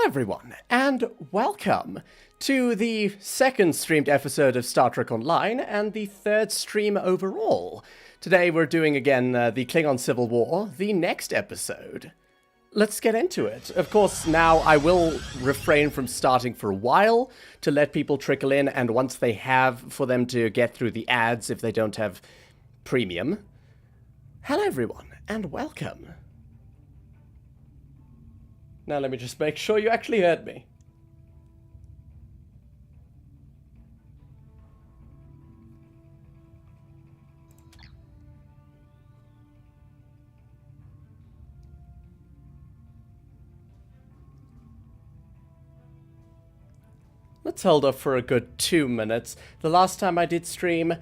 everyone, and welcome to the second streamed episode of Star Trek Online, and the third stream overall. Today we're doing again the Klingon Civil War, the next episode. Let's get into it. Of course, now I will refrain from starting for a while to let people trickle in, and once they have, for them to get through the ads if they don't have premium. Hello everyone, and welcome. Now let me just make sure you actually heard me. Let's hold off for a good 2 minutes. The last time I did stream,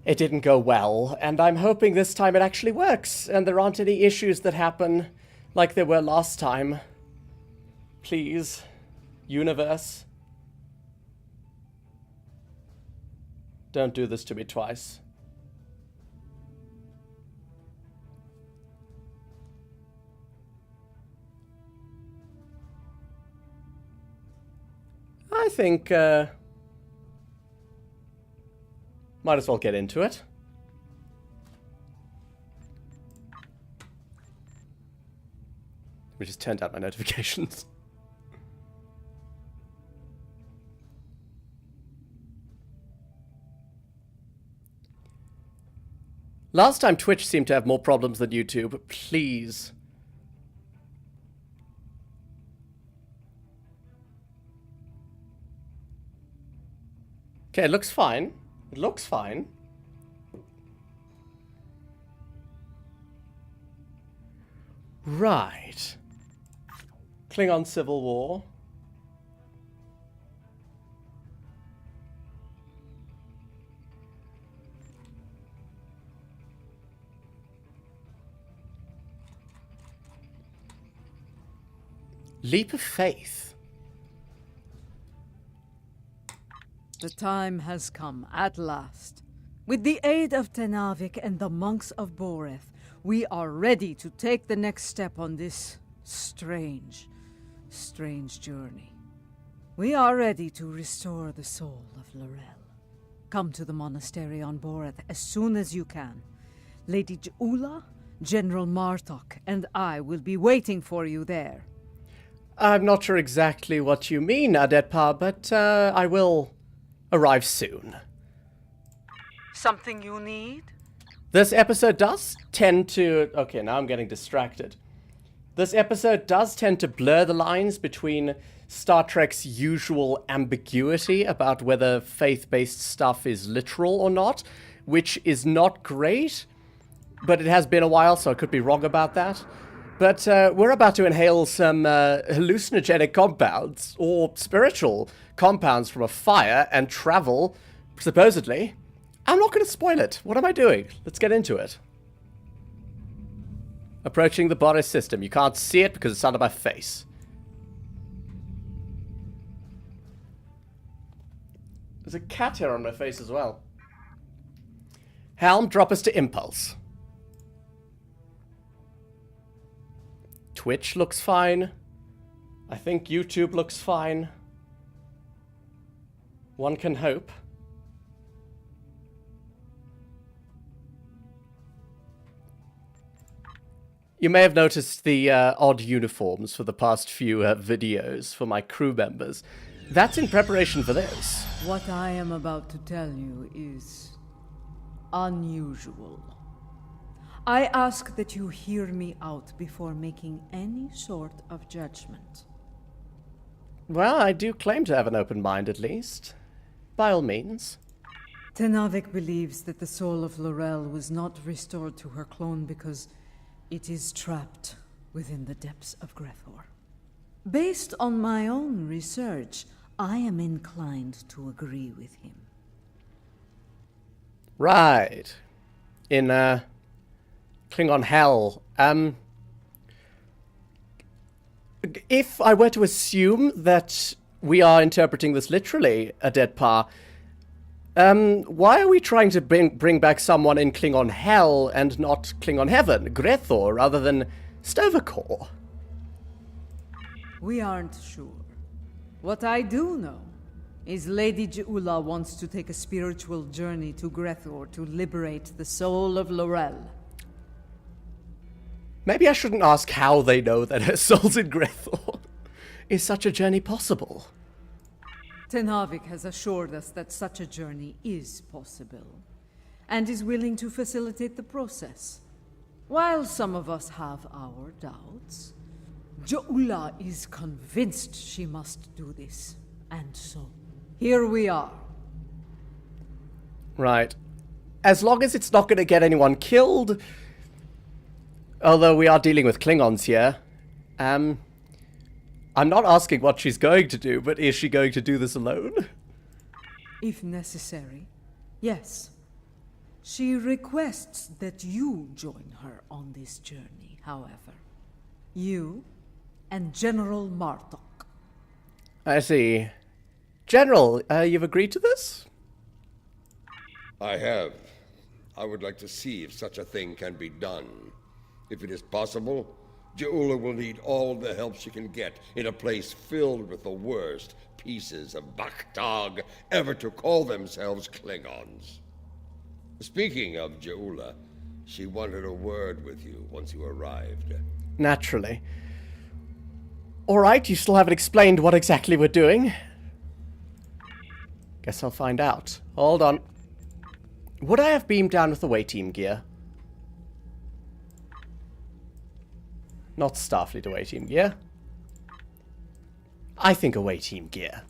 it didn't go well, and I'm hoping this time it actually works, and there aren't any issues that happen like there were last time. Please, universe. Don't do this to me twice. I think, might as well get into it. We just turned out my notifications. Last time Twitch seemed to have more problems than YouTube. Please. Okay, it looks fine. It looks fine. Right. Klingon Civil War. Leap of faith. The time has come, at last. With the aid of Tenavik and the monks of Boreth, we are ready to take the next step on this strange journey. We are ready to restore the soul of L'Rell. Come to the monastery on Boreth as soon as you can. Lady J'ula, General Martok, and I will be waiting for you there. I'm not sure exactly what you mean, Adetpa, but I will arrive soon. Something you need? This episode does tend to... Okay, now I'm getting distracted. This episode does tend to blur the lines between Star Trek's usual ambiguity about whether faith-based stuff is literal or not, which is not great, but it has been a while, so I could be wrong about that. But we're about to inhale some hallucinogenic compounds, or spiritual compounds from a fire, and travel, supposedly. I'm not going to spoil it. What am I doing? Let's get into it. Approaching the Boris system. You can't see it because it's under my face. There's a cat hair on my face as well. Helm, drop us to impulse. Twitch looks fine. I think YouTube looks fine. One can hope. You may have noticed the odd uniforms for the past few videos for my crew members. That's in preparation for this. What I am about to tell you is unusual. I ask that you hear me out before making any sort of judgment. Well, I do claim to have an open mind, at least. By all means. Tenavik believes that the soul of L'Rell was not restored to her clone because it is trapped within the depths of Gre'thor. Based on my own research, I am inclined to agree with him. Right. In, Klingon Hell. If I were to assume that we are interpreting this literally, Adetpa, why are we trying to bring back someone in Klingon Hell and not Klingon Heaven, Gre'thor, rather than Stavokor? We aren't sure. What I do know is Lady Je'ula wants to take a spiritual journey to Gre'thor to liberate the soul of Lorel. Maybe I shouldn't ask how they know that her soul's in Gre'thor. Is such a journey possible? Tenavik has assured us that such a journey is possible, and is willing to facilitate the process. While some of us have our doubts, Je'ula is convinced she must do this, and so here we are. Right. As long as it's not going to get anyone killed, although we are dealing with Klingons here, I'm not asking what she's going to do, but is she going to do this alone? If necessary, yes. She requests that you join her on this journey, however. You and General Martok. I see. General, you've agreed to this? I have. I would like to see if such a thing can be done. If it is possible, Je'ula will need all the help she can get in a place filled with the worst pieces of Baktag ever to call themselves Klingons. Speaking of Je'ula, she wanted a word with you once you arrived. Naturally. Alright, you still haven't explained what exactly we're doing. Guess I'll find out. Hold on. Would I have beamed down with away team gear? Not Starfleet away team gear. I think away team gear.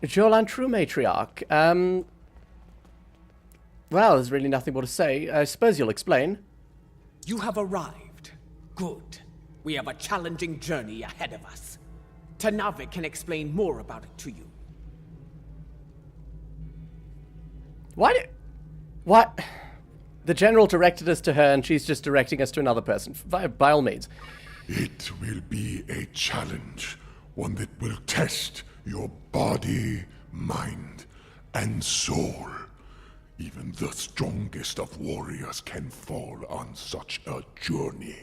Jolan True Matriarch. Well, there's really nothing more to say. I suppose you'll explain. You have arrived. Good. We have a challenging journey ahead of us. Tenavik can explain more about it to you. What? The General directed us to her and she's just directing us to another person. By all means. It will be a challenge, one that will test your body, mind, and soul. Even the strongest of warriors can fall on such a journey.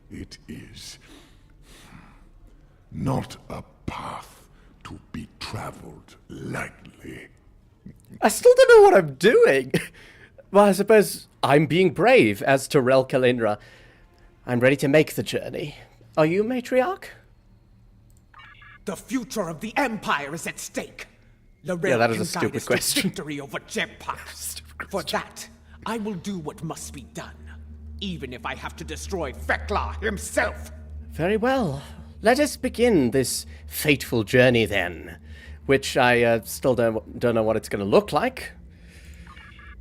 It is not a path to be traveled lightly. I still don't know what I'm doing. Well, I suppose I'm being brave as Torel kel'Inra. I'm ready to make the journey. Are you, Matriarch? The future of the Empire is at stake. Lorel Yeah, that is can a stupid guide us to question. victory over Jetpack. For that, I will do what must be done, even if I have to destroy Fekla himself. Very well. Let us begin this fateful journey then, which I still don't know what it's going to look like.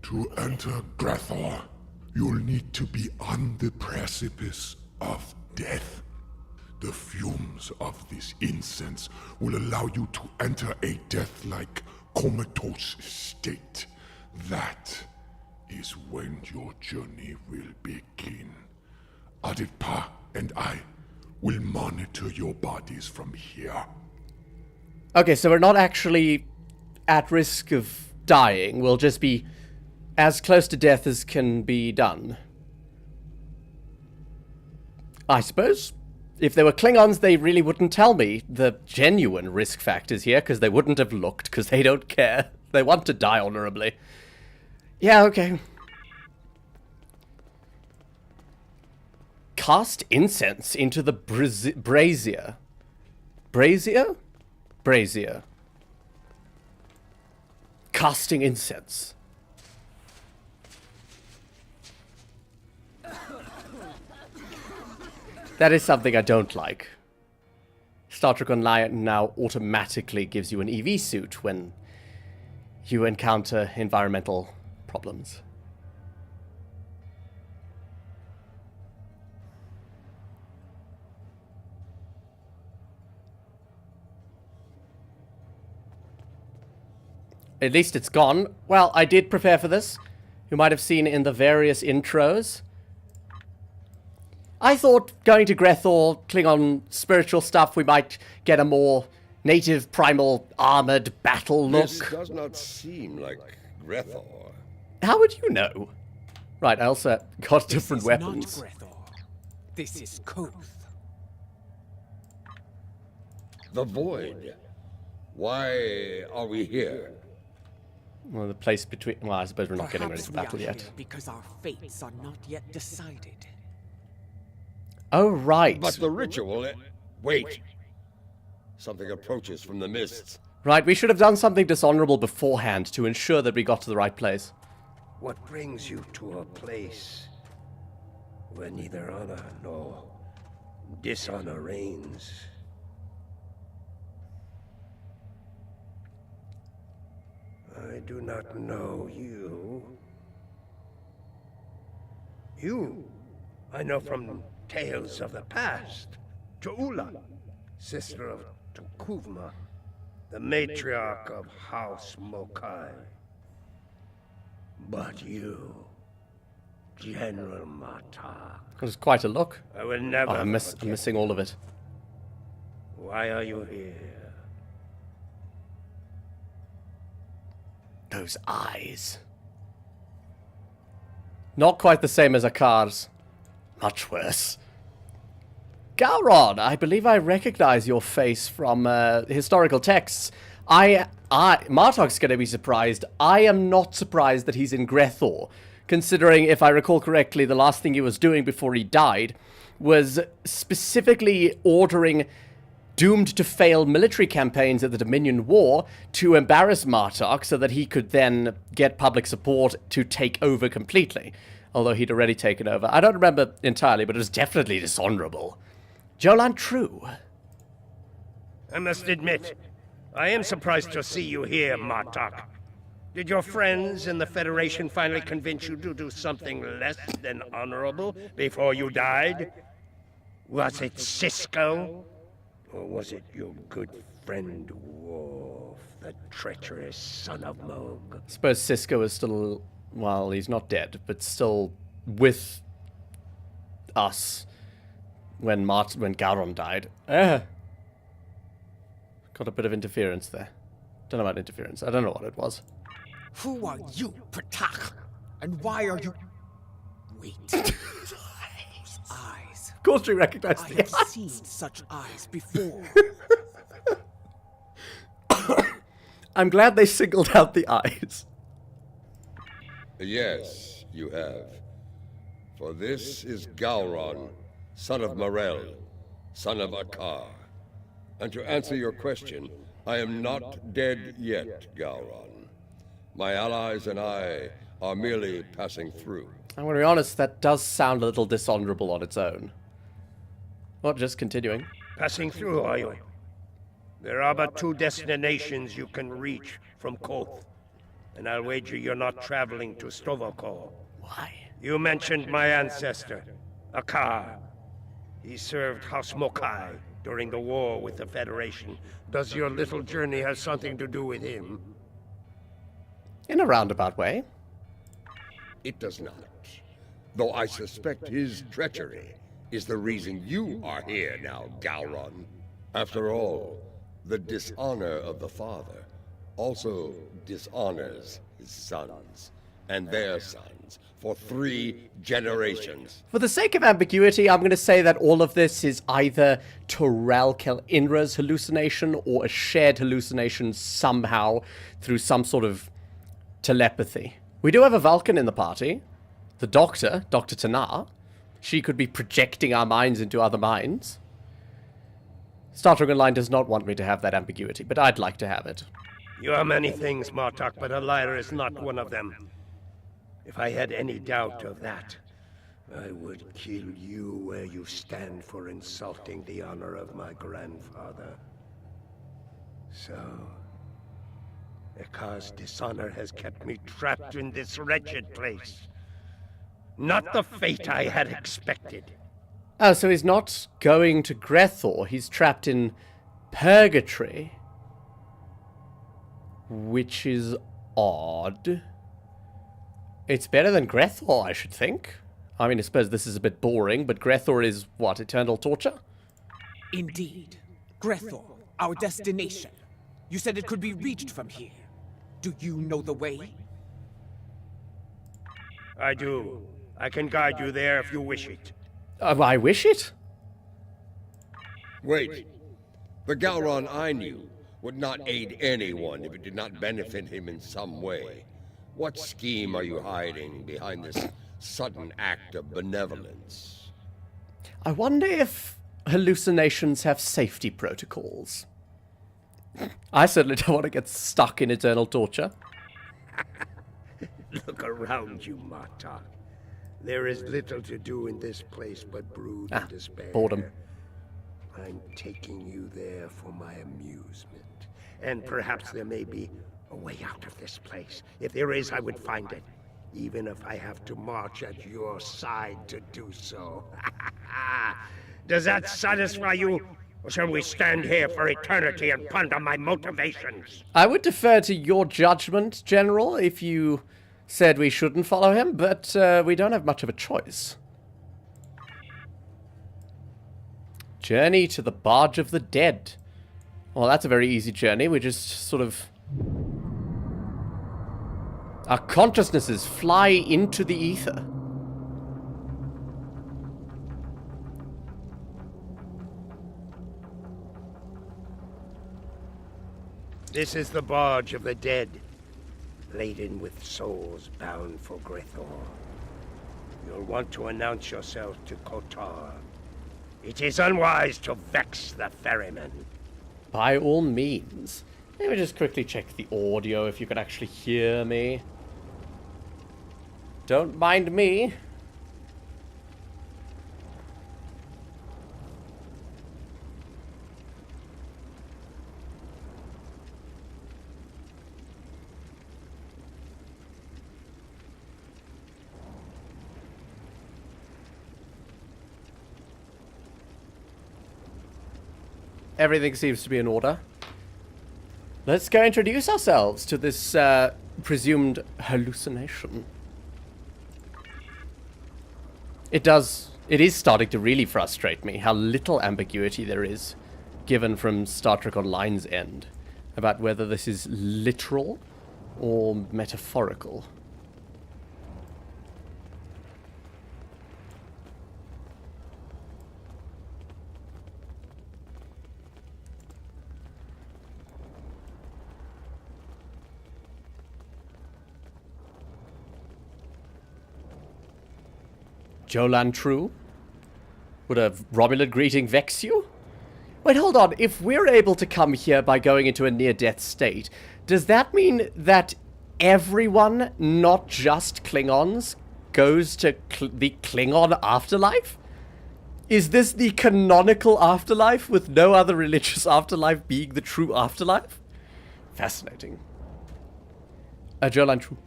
To enter Gre'thor, you'll need to be on the precipice of death. The fumes of this incense will allow you to enter a death-like comatose state. That is when your journey will begin. Aditpa and I will monitor your bodies from here. Okay, so we're not actually at risk of dying. We'll just be as close to death as can be done. I suppose. If there were Klingons, they really wouldn't tell me the genuine risk factors here, because they wouldn't have looked, because they don't care. They want to die honorably. Yeah, okay. Cast incense into the brazier. Brazier? Brazier. Casting incense. That is something I don't like. Star Trek Online now automatically gives you an EV suit when you encounter environmental problems. At least it's gone. Well, I did prepare for this. You might have seen in the various intros. I thought going to Gre'thor, Klingon spiritual stuff, we might get a more native, primal, armored battle look. This does not seem like Gre'thor. How would you know? Right, I also got different This is weapons. not Gre'thor. This is Koth. The void. Why are we here? Well, the place between... Well, I suppose we're not getting ready Perhaps for we are battle yet. here because our fates are not yet decided. Oh, right. But the ritual... Wait. Something approaches from the mists. Right, we should have done something dishonorable beforehand to ensure that we got to the right place. What brings you to a place where neither honor nor dishonor reigns? I do not know you. You, I know from tales of the past. Jo'ula, sister of Tukuvma, the matriarch of House Mokai. But you, General Martak, It was quite a look. I will never I'm forget. missing all of it. Why are you here? Those eyes. Not quite the same as Akar's. Much worse. Gowron, I believe I recognize your face from historical texts. Martok's gonna be surprised. I am not surprised that he's in Gre'thor, considering, if I recall correctly, the last thing he was doing before he died was specifically ordering doomed-to-fail military campaigns at the Dominion War to embarrass Martok so that he could then get public support to take over completely. Although he'd already taken over. I don't remember entirely, but it was definitely dishonorable. Jolan True. I must admit, I am surprised to see you here, Martok. Did your friends in the Federation finally convince you to do something less than honorable before you died? Was it Cisco? Or was it your good friend Worf, the treacherous son of Moog? I suppose Cisco is still, well, he's not dead, but still with us when Gowron died. Got a bit of interference there. Don't know about interference. I don't know what it was. Who are you, Pratak? And why are you... Wait. Those eyes. Of course we recognize I the have eyes. seen such eyes before. I'm glad they singled out the eyes. Yes, you have. For this is Gowron, son of Morel, son of Akar. And to answer your question, I am not dead yet, Gowron. My allies and I are merely passing through. I'm going to be honest, that does sound a little dishonorable on its own. Well, just continuing. Passing through, are you? There are but two destinations you can reach from Koth, and I'll wager you're not traveling to Stovokor. Why? You mentioned my ancestor, Akar. He served House Mokai during the war with the Federation. Does your little journey have something to do with him? In a roundabout way. It does not. Though I suspect his treachery is the reason you are here now, Gowron. After all, the dishonor of the father also dishonors his sons and their sons for 3 generations. For the sake of ambiguity, I'm going to say that all of this is either Torel kel'Inra's hallucination or a shared hallucination somehow through some sort of telepathy. We do have a Vulcan in the party. The Doctor, Dr. Tanar. She could be projecting our minds into other minds. Star Trek Online does not want me to have that ambiguity, but I'd like to have it. You are many things, Martok, but a liar is not one of them. If I had any doubt of that, I would kill you where you stand for insulting the honor of my grandfather. So, Akar's dishonor has kept me trapped in this wretched place. Not the fate I had expected. Oh, so he's not going to Gre'thor. He's trapped in Purgatory. Which is odd. It's better than Gre'thor, I should think. I mean, I suppose this is a bit boring, but Gre'thor is, what, eternal torture? Indeed. Gre'thor, our destination. You said it could be reached from here. Do you know the way? I do. I can guide you there if you wish it. I wish it. Wait. The Galron I knew would not aid anyone if it did not benefit him in some way. What scheme are you hiding behind this sudden act of benevolence? I wonder if hallucinations have safety protocols. I certainly don't want to get stuck in eternal torture. Look around you, Martok. There is little to do in this place but brood and despair. Boredom. I'm taking you there for my amusement. And perhaps there may be a way out of this place. If there is, I would find it. Even if I have to march at your side to do so. Does that satisfy you? Or shall we stand here for eternity and ponder my motivations? I would defer to your judgment, General, if you said we shouldn't follow him, but we don't have much of a choice. Journey to the Barge of the Dead. Well, that's a very easy journey. We just sort of... Our consciousnesses fly into the ether. This is the Barge of the Dead, laden with souls bound for Gre'thor. You'll want to announce yourself to Kotar. It is unwise to vex the ferryman. By all means. Let me just quickly check the audio if you can actually hear me. Don't mind me. Everything seems to be in order. Let's go introduce ourselves to this presumed hallucination. It is starting to really frustrate me how little ambiguity there is given from Star Trek Online's end about whether this is literal or metaphorical. Jolan True? Would a Romulan greeting vex you? Wait, hold on. If we're able to come here by going into a near-death state, does that mean that everyone, not just Klingons, goes to the Klingon afterlife? Is this the canonical afterlife with no other religious afterlife being the true afterlife? Fascinating. Jolan True.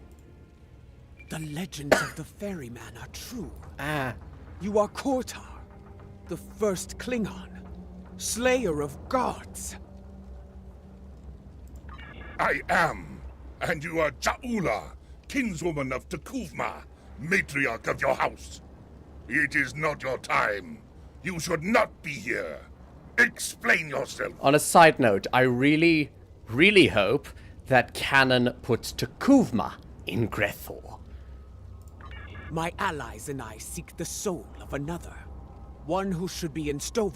The legends of the ferryman are true. Ah. You are Kotar, the first Klingon, slayer of gods. I am, and you are Ja'ula, kinswoman of T'Kuvma, matriarch of your house. It is not your time. You should not be here. Explain yourself. On a side note, I really, really hope that canon puts T'Kuvma in Gre'thor. My allies and I seek the soul of another. One who should be in Sto,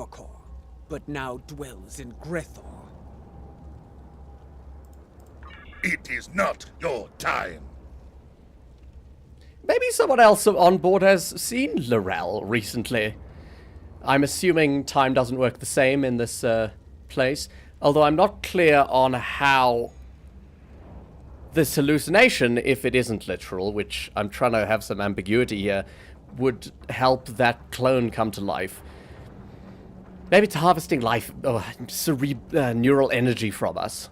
but now dwells in Gre'thor. It is not your time. Maybe someone else on board has seen L'Rell recently. I'm assuming time doesn't work the same in this place, although I'm not clear on how this hallucination, if it isn't literal, which I'm trying to have some ambiguity here, would help that clone come to life. Maybe it's harvesting life, neural energy from us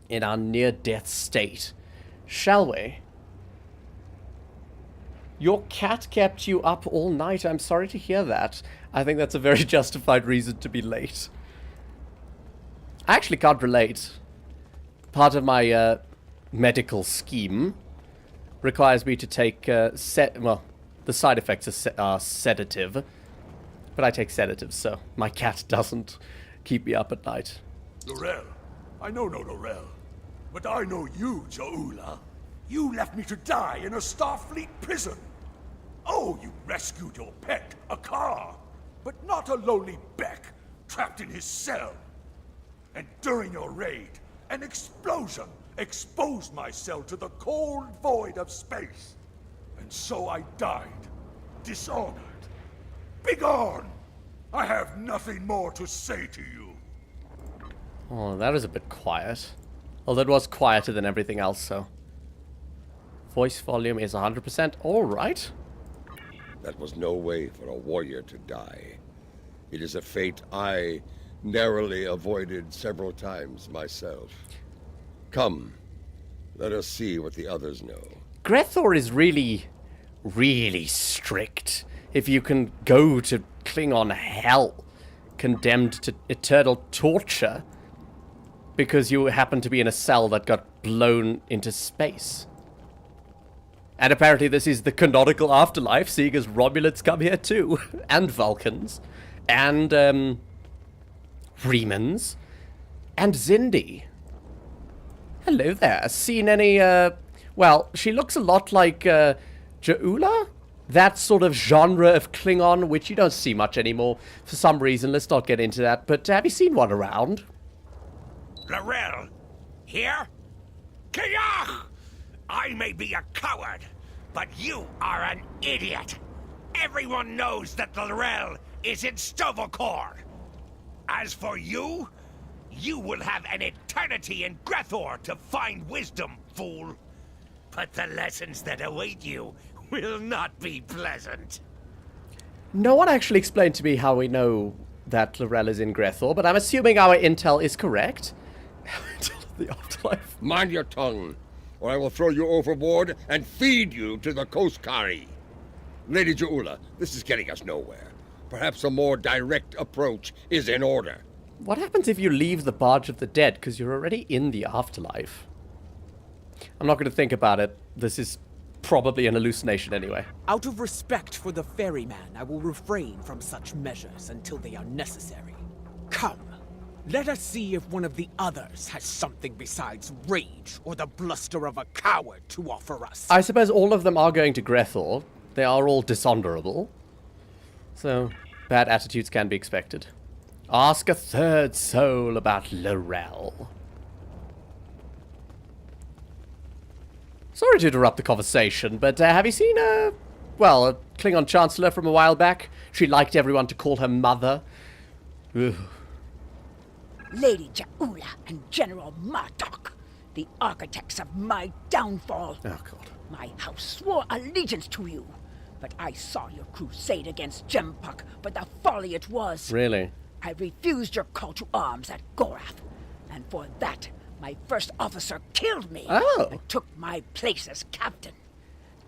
in our near-death state. Shall we? Your cat kept you up all night. I'm sorry to hear that. I think that's a very justified reason to be late. I actually can't relate. Part of my medical scheme requires me to take the side effects are sedative, but I take sedatives, so my cat doesn't keep me up at night. L'Rell, I know no L'Rell, but I know you, Ja'ula. You left me to die in a Starfleet prison. Oh, you rescued your pet, a car, but not a lowly Beck, trapped in his cell. And during your raid, an explosion exposed my cell to the cold void of space. And so I died, dishonored. Begone! I have nothing more to say to you. Oh, that was a bit quiet. Although it was quieter than everything else, so... Voice volume is 100%. Alright. That was no way for a warrior to die. It is a fate I narrowly avoided several times myself. Come, let us see what the others know. Gre'thor is really, really strict. If you can go to Klingon hell, condemned to eternal torture, because you happen to be in a cell that got blown into space. And apparently this is the canonical afterlife, seeing as Romulans come here too. And Vulcans. And, Remans. And Zindi. Hello there. Seen any, well, she looks a lot like, Ja'ula? That sort of genre of Klingon, which you don't see much anymore for some reason. Let's not get into that. But have you seen one around? L'Rell, here? Kiyach! I may be a coward, but you are an idiot. Everyone knows that L'Rell is in Sto-vo-kor. As for you, you will have an eternity in Gre'thor to find wisdom, fool. But the lessons that await you will not be pleasant. No one actually explained to me how we know that L'Rell is in Gre'thor, but I'm assuming our intel is correct. The afterlife. Mind your tongue, or I will throw you overboard and feed you to the Koskari. Lady Ja'ula, this is getting us nowhere. Perhaps a more direct approach is in order. What happens if you leave the barge of the dead, because you're already in the afterlife? I'm not going to think about it. This is probably an hallucination anyway. Out of respect for the ferryman, I will refrain from such measures until they are necessary. Come, let us see if one of the others has something besides rage or the bluster of a coward to offer us. I suppose all of them are going to Gre'thor. They are all dishonorable. So, bad attitudes can be expected. Ask a third soul about L'Rell. Sorry to interrupt the conversation, but have you seen a Klingon Chancellor from a while back? She liked everyone to call her mother. Ugh. Lady Ja'ula and General Martok, the architects of my downfall. Oh, God. My house swore allegiance to you, but I saw your crusade against Jempuk, but the folly it was. Really? I refused your call to arms at Gorath, and for that, my first officer killed me and took my place as captain.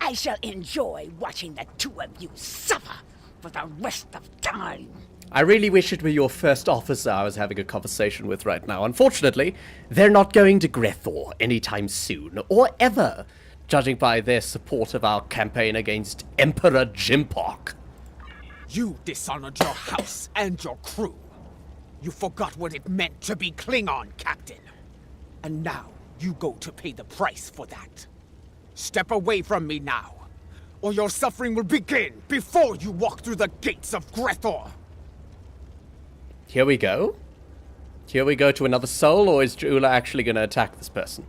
I shall enjoy watching the two of you suffer for the rest of time. I really wish it were your first officer I was having a conversation with right now. Unfortunately, they're not going to Gre'thor anytime soon, or ever, judging by their support of our campaign against Emperor Jempuk. You dishonored your house and your crew. You forgot what it meant to be Klingon, Captain. And now, you go to pay the price for that. Step away from me now, or your suffering will begin before you walk through the gates of Gre'thor. Here we go. Here we go to another soul, or is Ja'ula actually going to attack this person?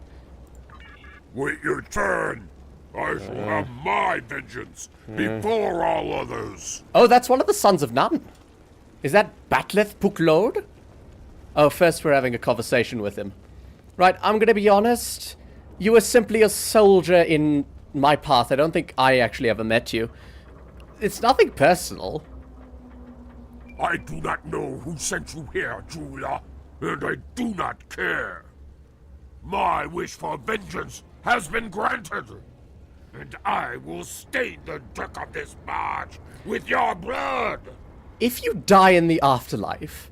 Wait your turn. I shall have my vengeance before all others. Oh, that's one of the Sons of Nun. Is that Batleth Puklod? Oh, first we're having a conversation with him. Right, I'm going to be honest. You were simply a soldier in my path. I don't think I actually ever met you. It's nothing personal. I do not know who sent you here, Ja'ula, and I do not care. My wish for vengeance has been granted, and I will stain the deck of this barge with your blood. If you die in the afterlife,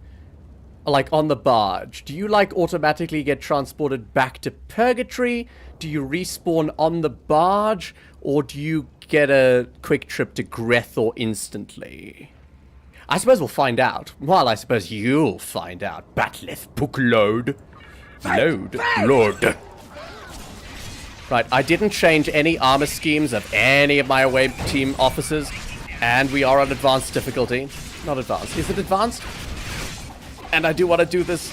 like on the barge, do you like automatically get transported back to purgatory? Do you respawn on the barge? Or do you get a quick trip to Gre'thor instantly? I suppose we'll find out. Well, I suppose you'll find out. Batleth Puklod. Lord. Right, I didn't change any armor schemes of any of my away team officers. And we are on advanced difficulty. Not advanced. Is it advanced? And I do want to do this,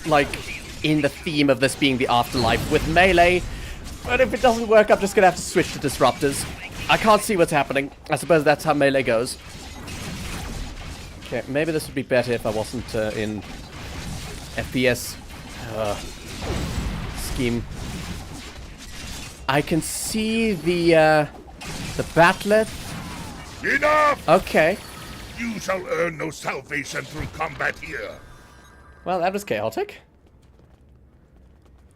like, in the theme of this being the afterlife with melee. But if it doesn't work, I'm just going to have to switch to disruptors. I can't see what's happening. I suppose that's how melee goes. Okay, maybe this would be better if I wasn't in FPS scheme. I can see the bat'leth. Enough! Okay. You shall earn no salvation through combat here. Well, that was chaotic.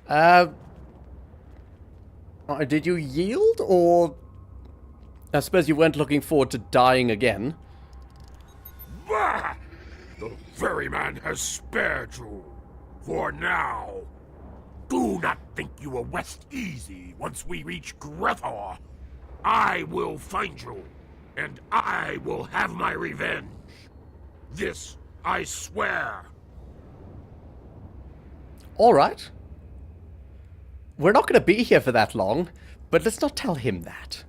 Did you yield, or... I suppose you weren't looking forward to dying again. Bah! The ferryman has spared you. For now. Do not think you will rest easy once we reach Gre'thor. I will find you, and I will have my revenge. This I swear. Alright. We're not going to be here for that long, but let's not tell him that.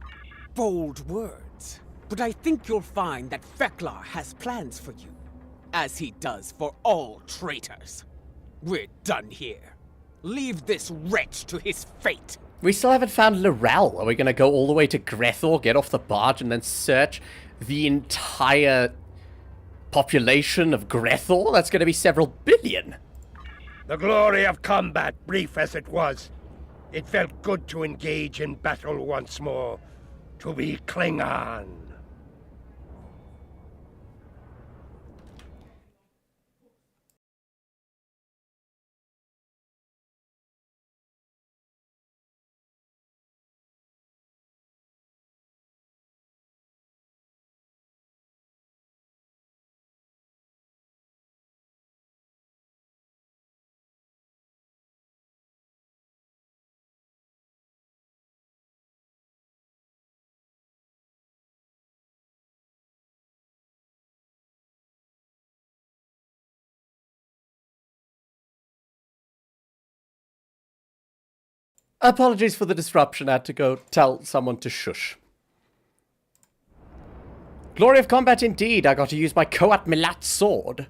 Bold words. But I think you'll find that Fek'Lar has plans for you, as he does for all traitors. We're done here. Leave this wretch to his fate. We still haven't found Lorel. Are we going to go all the way to Gre'thor, get off the barge, and then search the entire population of Gre'thor? That's going to be several billion. The glory of combat, brief as it was. It felt good to engage in battle once more. To be Klingon. Apologies for the disruption. I had to go tell someone to shush. Glory of combat indeed. I got to use my Koat Milat sword.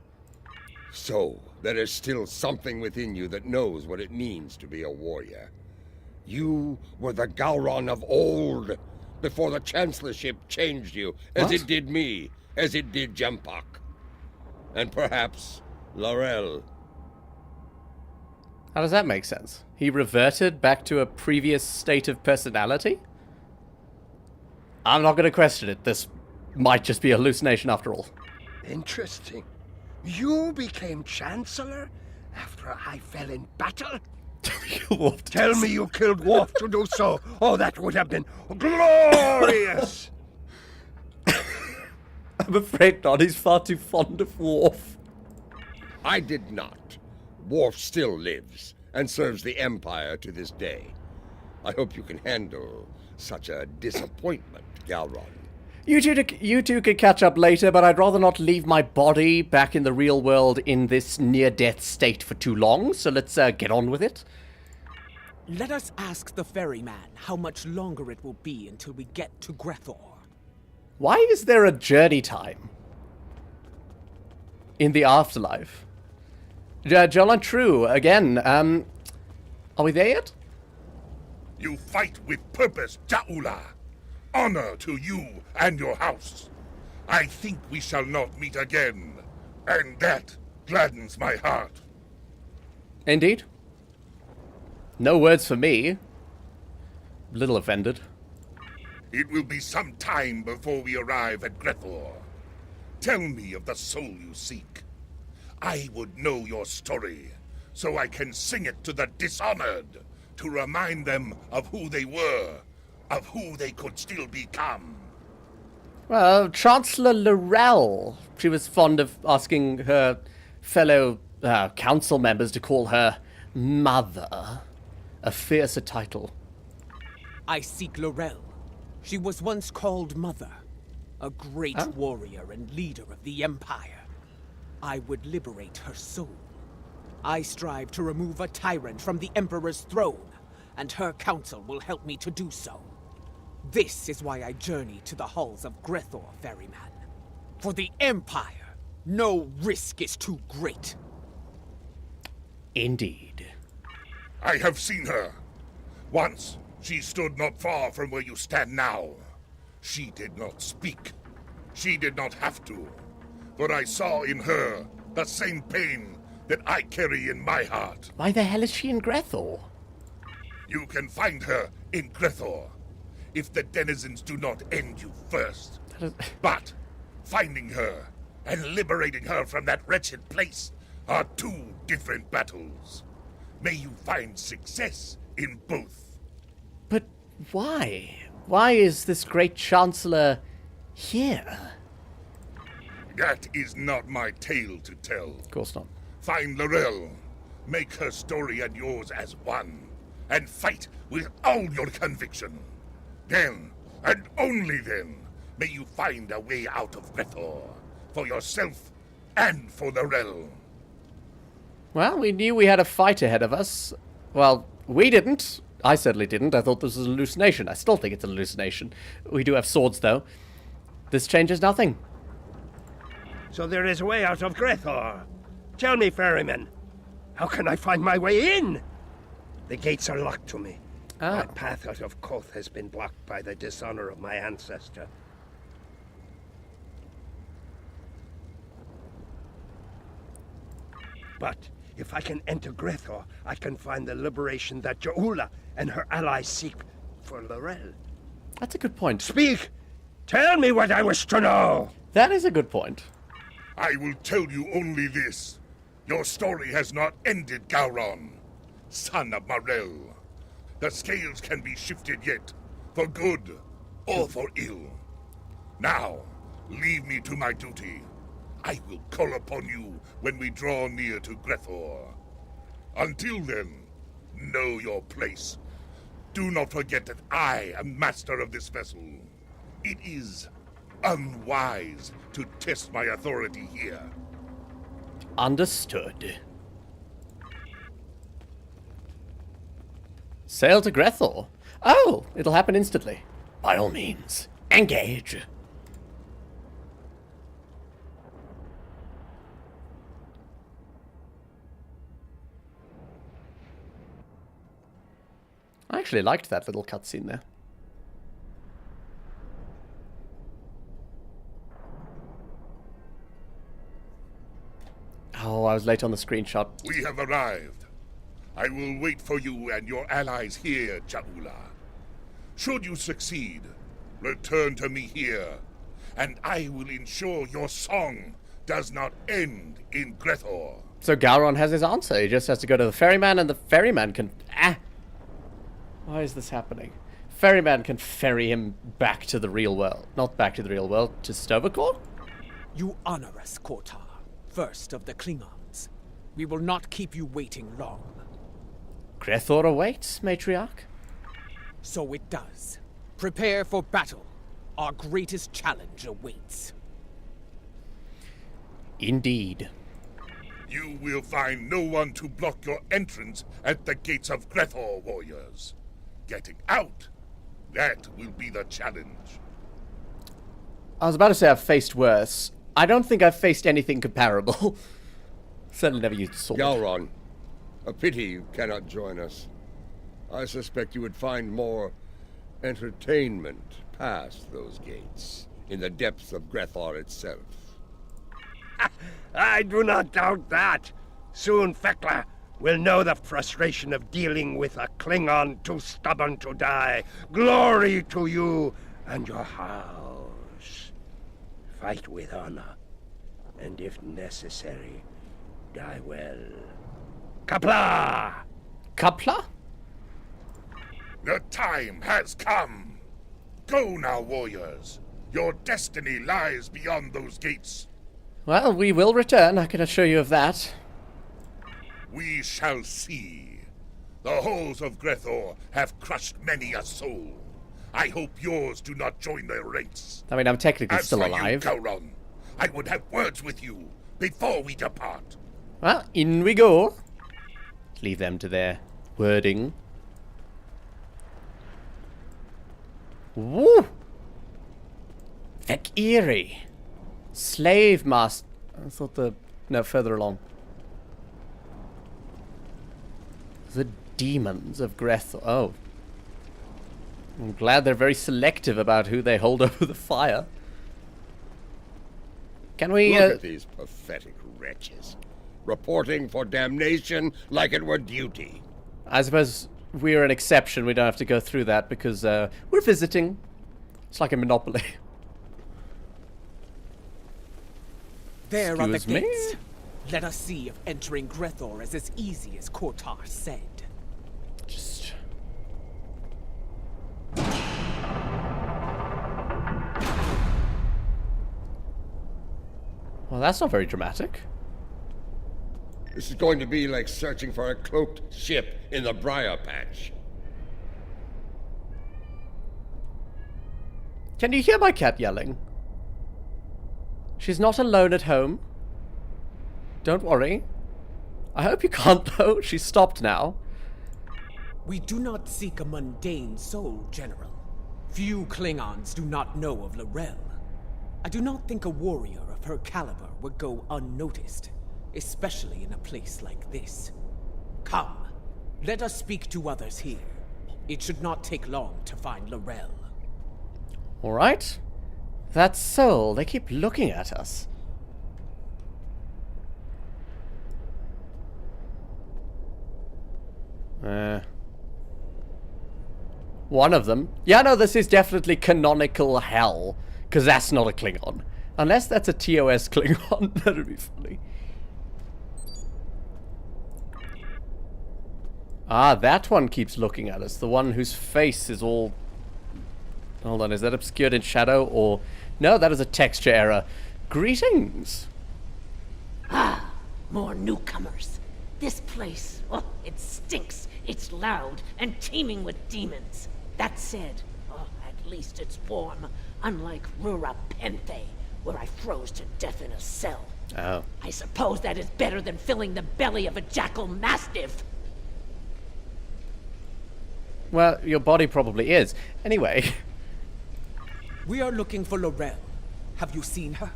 So, there is still something within you that knows what it means to be a warrior. You were the Gowron of old, before the Chancellorship changed you, as it did me, as it did Jempak. And perhaps Lorel. How does that make sense? He reverted back to a previous state of personality? I'm not going to question it. This might just be a hallucination after all. Interesting. You became Chancellor after I fell in battle? Tell me you killed Worf to do so. Oh, that would have been glorious! I'm afraid not. He's far too fond of Worf. I did not. Worf still lives, and serves the Empire to this day. I hope you can handle such a disappointment, Gowron. You two could catch up later, but I'd rather not leave my body back in the real world in this near-death state for too long, so let's get on with it. Let us ask the ferryman how much longer it will be until we get to Gre'thor. Why is there a journey time in the afterlife? Jolan True, again, are we there yet? You fight with purpose, Ja'ula. Honor to you and your house. I think we shall not meet again, and that gladdens my heart. Indeed. No words for me. Little offended. It will be some time before we arrive at Gre'thor. Tell me of the soul you seek. I would know your story, so I can sing it to the dishonored, to remind them of who they were, of who they could still become. Well, Chancellor Lorel. She was fond of asking her fellow council members to call her Mother. A fiercer title. I seek Lorel. She was once called Mother, a great warrior and leader of the Empire. I would liberate her soul. I strive to remove a tyrant from the Emperor's throne, and her council will help me to do so. This is why I journey to the halls of Gre'thor, ferryman. For the Empire, no risk is too great. Indeed. I have seen her. Once, she stood not far from where you stand now. She did not speak. She did not have to. But I saw in her the same pain that I carry in my heart. Why the hell is she in Gre'thor? You can find her in Gre'thor, if the denizens do not end you first. But finding her and liberating her from that wretched place are two different battles. May you find success in both. But why? Why is this great Chancellor here? That is not my tale to tell. Of course not. Find Laurel, make her story and yours as one, and fight with all your conviction. Then, and only then, may you find a way out of Gre'thor, for yourself and for Laurel. Well, we knew we had a fight ahead of us. Well, we didn't. I certainly didn't. I thought this was an hallucination. I still think it's an hallucination. We do have swords, though. This changes nothing. So there is a way out of Gre'thor. Tell me, ferryman, how can I find my way in? The gates are locked to me. Ah. My path out of Koth has been blocked by the dishonor of my ancestor. But if I can enter Gre'thor, I can find the liberation that Ja'ula and her allies seek for Laurel. That's a good point. Speak! Tell me what I wish to know! That is a good point. I will tell you only this. Your story has not ended, Gowron, son of Morel. The scales can be shifted yet, for good or for ill. Now, leave me to my duty. I will call upon you when we draw near to Gre'thor. Until then, know your place. Do not forget that I am master of this vessel. It is unwise to test my authority here. Understood. Sail to Gre'thor. Oh, it'll happen instantly. By all means, engage. I actually liked that little cutscene there. Oh, I was late on the screenshot. We have arrived. I will wait for you and your allies here, Ja'ula. Should you succeed, return to me here, and I will ensure your song does not end in Gre'thor. So Gowron has his answer. He just has to go to the ferryman, and the ferryman can... Why is this happening? Ferryman can ferry him back to the real world. Not back to the real world, to Sto-vo-kor? You honor us, Kotar, first of the Klingons. We will not keep you waiting long. Gre'thor awaits, matriarch. So it does. Prepare for battle. Our greatest challenge awaits. Indeed. You will find no one to block your entrance at the gates of Gre'thor, warriors. Getting out, that will be the challenge. I was about to say I've faced worse. I don't think I've faced anything comparable. Certainly never used a sword. Gowron, a pity you cannot join us. I suspect you would find more entertainment past those gates, in the depths of Gre'thor itself. I do not doubt that. Soon Fekla will know the frustration of dealing with a Klingon too stubborn to die. Glory to you and your house. Fight with honor, and if necessary, die well. Kapla! Kapla? The time has come. Go now, warriors. Your destiny lies beyond those gates. Well, we will return, I can assure you of that. We shall see. The halls of Gre'thor have crushed many a soul. I hope yours do not join their ranks. I mean, I'm technically As still for alive. You, Gowron, I would have words with you before we depart. Well, in we go. Leave them to their wording. Woo! Vek'iri. Slave master. I thought the... No, further along. The demons of Gre'thor. Oh. I'm glad they're very selective about who they hold over the fire. Can we... Look at these pathetic wretches. Reporting for damnation like it were duty. I suppose we're an exception. We don't have to go through that because we're visiting. It's like a monopoly. There are the Excuse me? gates. Let us see if entering Gre'thor is as easy as Kortar said. Just... Well, that's not very dramatic. This is going to be like searching for a cloaked ship in the briar patch. Can you hear my cat yelling? She's not alone at home. Don't worry. I hope you can't, though. She's stopped now. We do not seek a mundane soul, General. Few Klingons do not know of L'Rell. I do not think a warrior of her caliber would go unnoticed, especially in a place like this. Come, let us speak to others here. It should not take long to find L'Rell. Alright. That soul, they keep looking at us. One of them. Yeah, no, this is definitely canonical hell. Because that's not a Klingon. Unless that's a TOS Klingon. That would be funny. Ah, that one keeps looking at us. The one whose face is all... Hold on, is that obscured in shadow or... No, that is a texture error. Greetings. Ah, more newcomers. This place, oh, it stinks. It's loud and teeming with demons. That said, oh, at least it's warm, unlike Rura Penthe, where I froze to death in a cell. Oh. I suppose that is better than filling the belly of a jackal mastiff. Well, your body probably is. Anyway. We are looking for L'Rell. Have you seen her?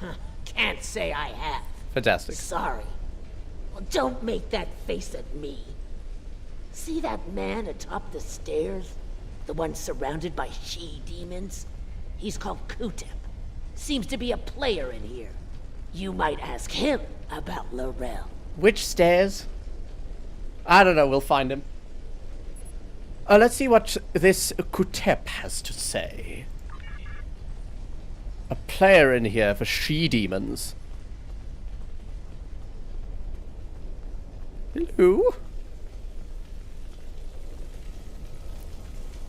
Huh, can't say I have. Fantastic. Sorry. Well, don't make that face at me. See that man atop the stairs? The one surrounded by she-demons? He's called Kutep. Seems to be a player in here. You might ask him about L'Rell. Which stairs? I don't know, we'll find him. Let's see what this Kutep has to say. A player in here for she-demons. Hello?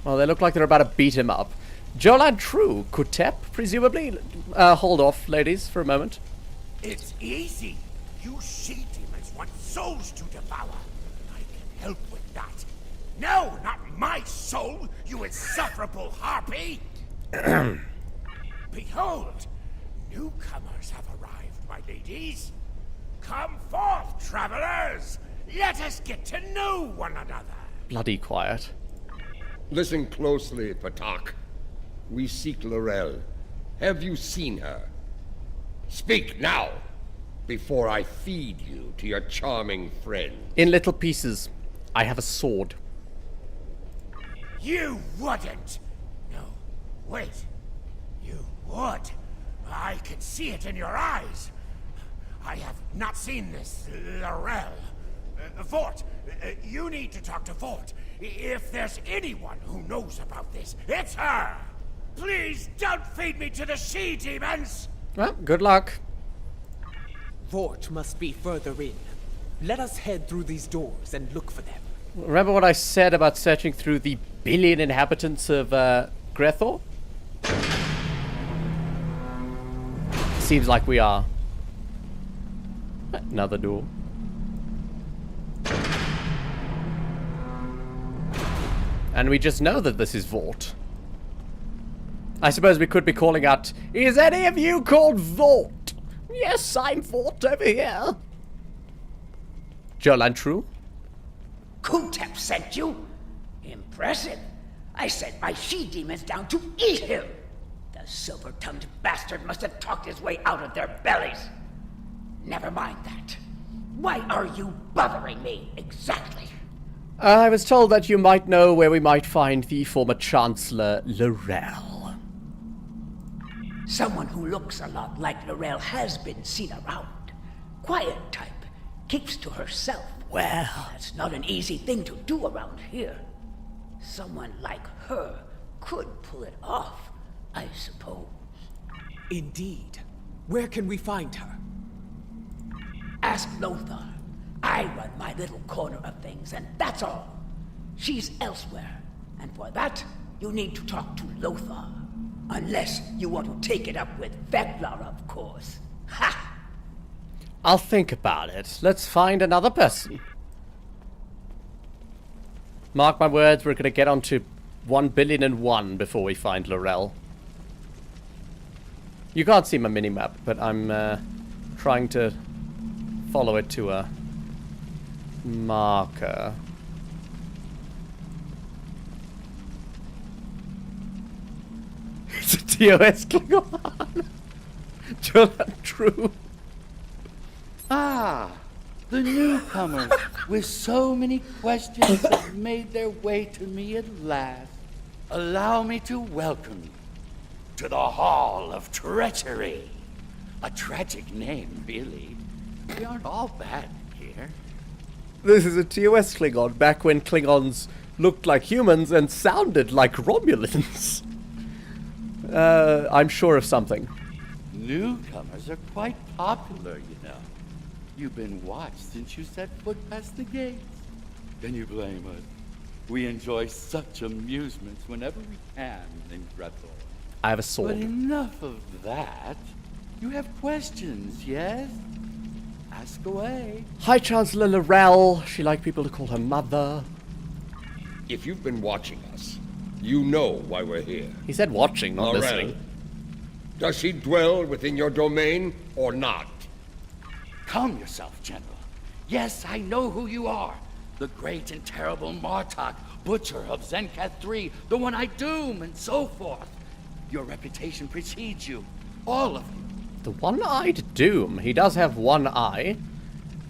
Well, they look like they're about to beat him up. Jolan True, Kutep, presumably. Hold off, ladies, for a moment. It's easy. You she-demons want souls to devour. I can help with that. No, not my soul, you insufferable harpy! Behold, newcomers have arrived, my ladies. Come forth, travelers! Let us get to know one another. Bloody quiet. Listen closely, Patak. We seek L'Rell. Have you seen her? Speak now, before I feed you to your charming friend. In little pieces. I have a sword. You wouldn't! No, wait. You would. I can see it in your eyes. I have not seen this L'Rell. Vort, you need to talk to Vort. If there's anyone who knows about this, it's her! Please don't feed me to the she-demons! Well, good luck. Vort must be further in. Let us head through these doors and look for them. Remember what I said about searching through the billion inhabitants of Gre'thor? Seems like we are. Another door. And we just know that this is Vort. I suppose we could be calling out, is any of you called Vort? Yes, I'm Vort over here. Jolan True? Kutep sent you? Impressive. I sent my she-demons down to eat him. The silver-tongued bastard must have talked his way out of their bellies. Never mind that. Why are you bothering me, exactly? I was told that you might know where we might find the former Chancellor L'Rell. Someone who looks a lot like L'Rell has been seen around. Quiet type, keeps to herself. Well, that's not an easy thing to do around here. Someone like her could pull it off, I suppose. Indeed. Where can we find her? Ask Lothar. I run my little corner of things, and that's all. She's elsewhere, and for that, you need to talk to Lothar. Unless you want to take it up with Veklar, of course. Ha! I'll think about it. Let's find another person. Mark my words, we're gonna get on to 1,000,000,001 before we find L'Rell. You can't see my minimap, but I'm trying to follow it to a marker. It's a TOS Klingon. True. Ah, the newcomers with so many questions have made their way to me at last. Allow me to welcome you to the Hall of Treachery. A tragic name, really. We aren't all bad here. This is a TOS Klingon, back when Klingons looked like humans and sounded like Romulans. I'm sure of something. Newcomers are quite popular, you know. You've been watched since you set foot past the gates. Can you blame us? We enjoy such amusements whenever we can in Gre'thor. I have a sword. But enough of that. You have questions, yes? Ask away. Hi, Chancellor L'Rell. She liked people to call her mother. If you've been watching us, you know why we're here. He said watching, not L'Rell, listening. does she dwell within your domain or not? Calm yourself, General. Yes, I know who you are. The great and terrible Martok, Butcher of Zenkath 3, the one I doom, and so forth. Your reputation precedes you. All of you. The one-eyed Doom. He does have one eye.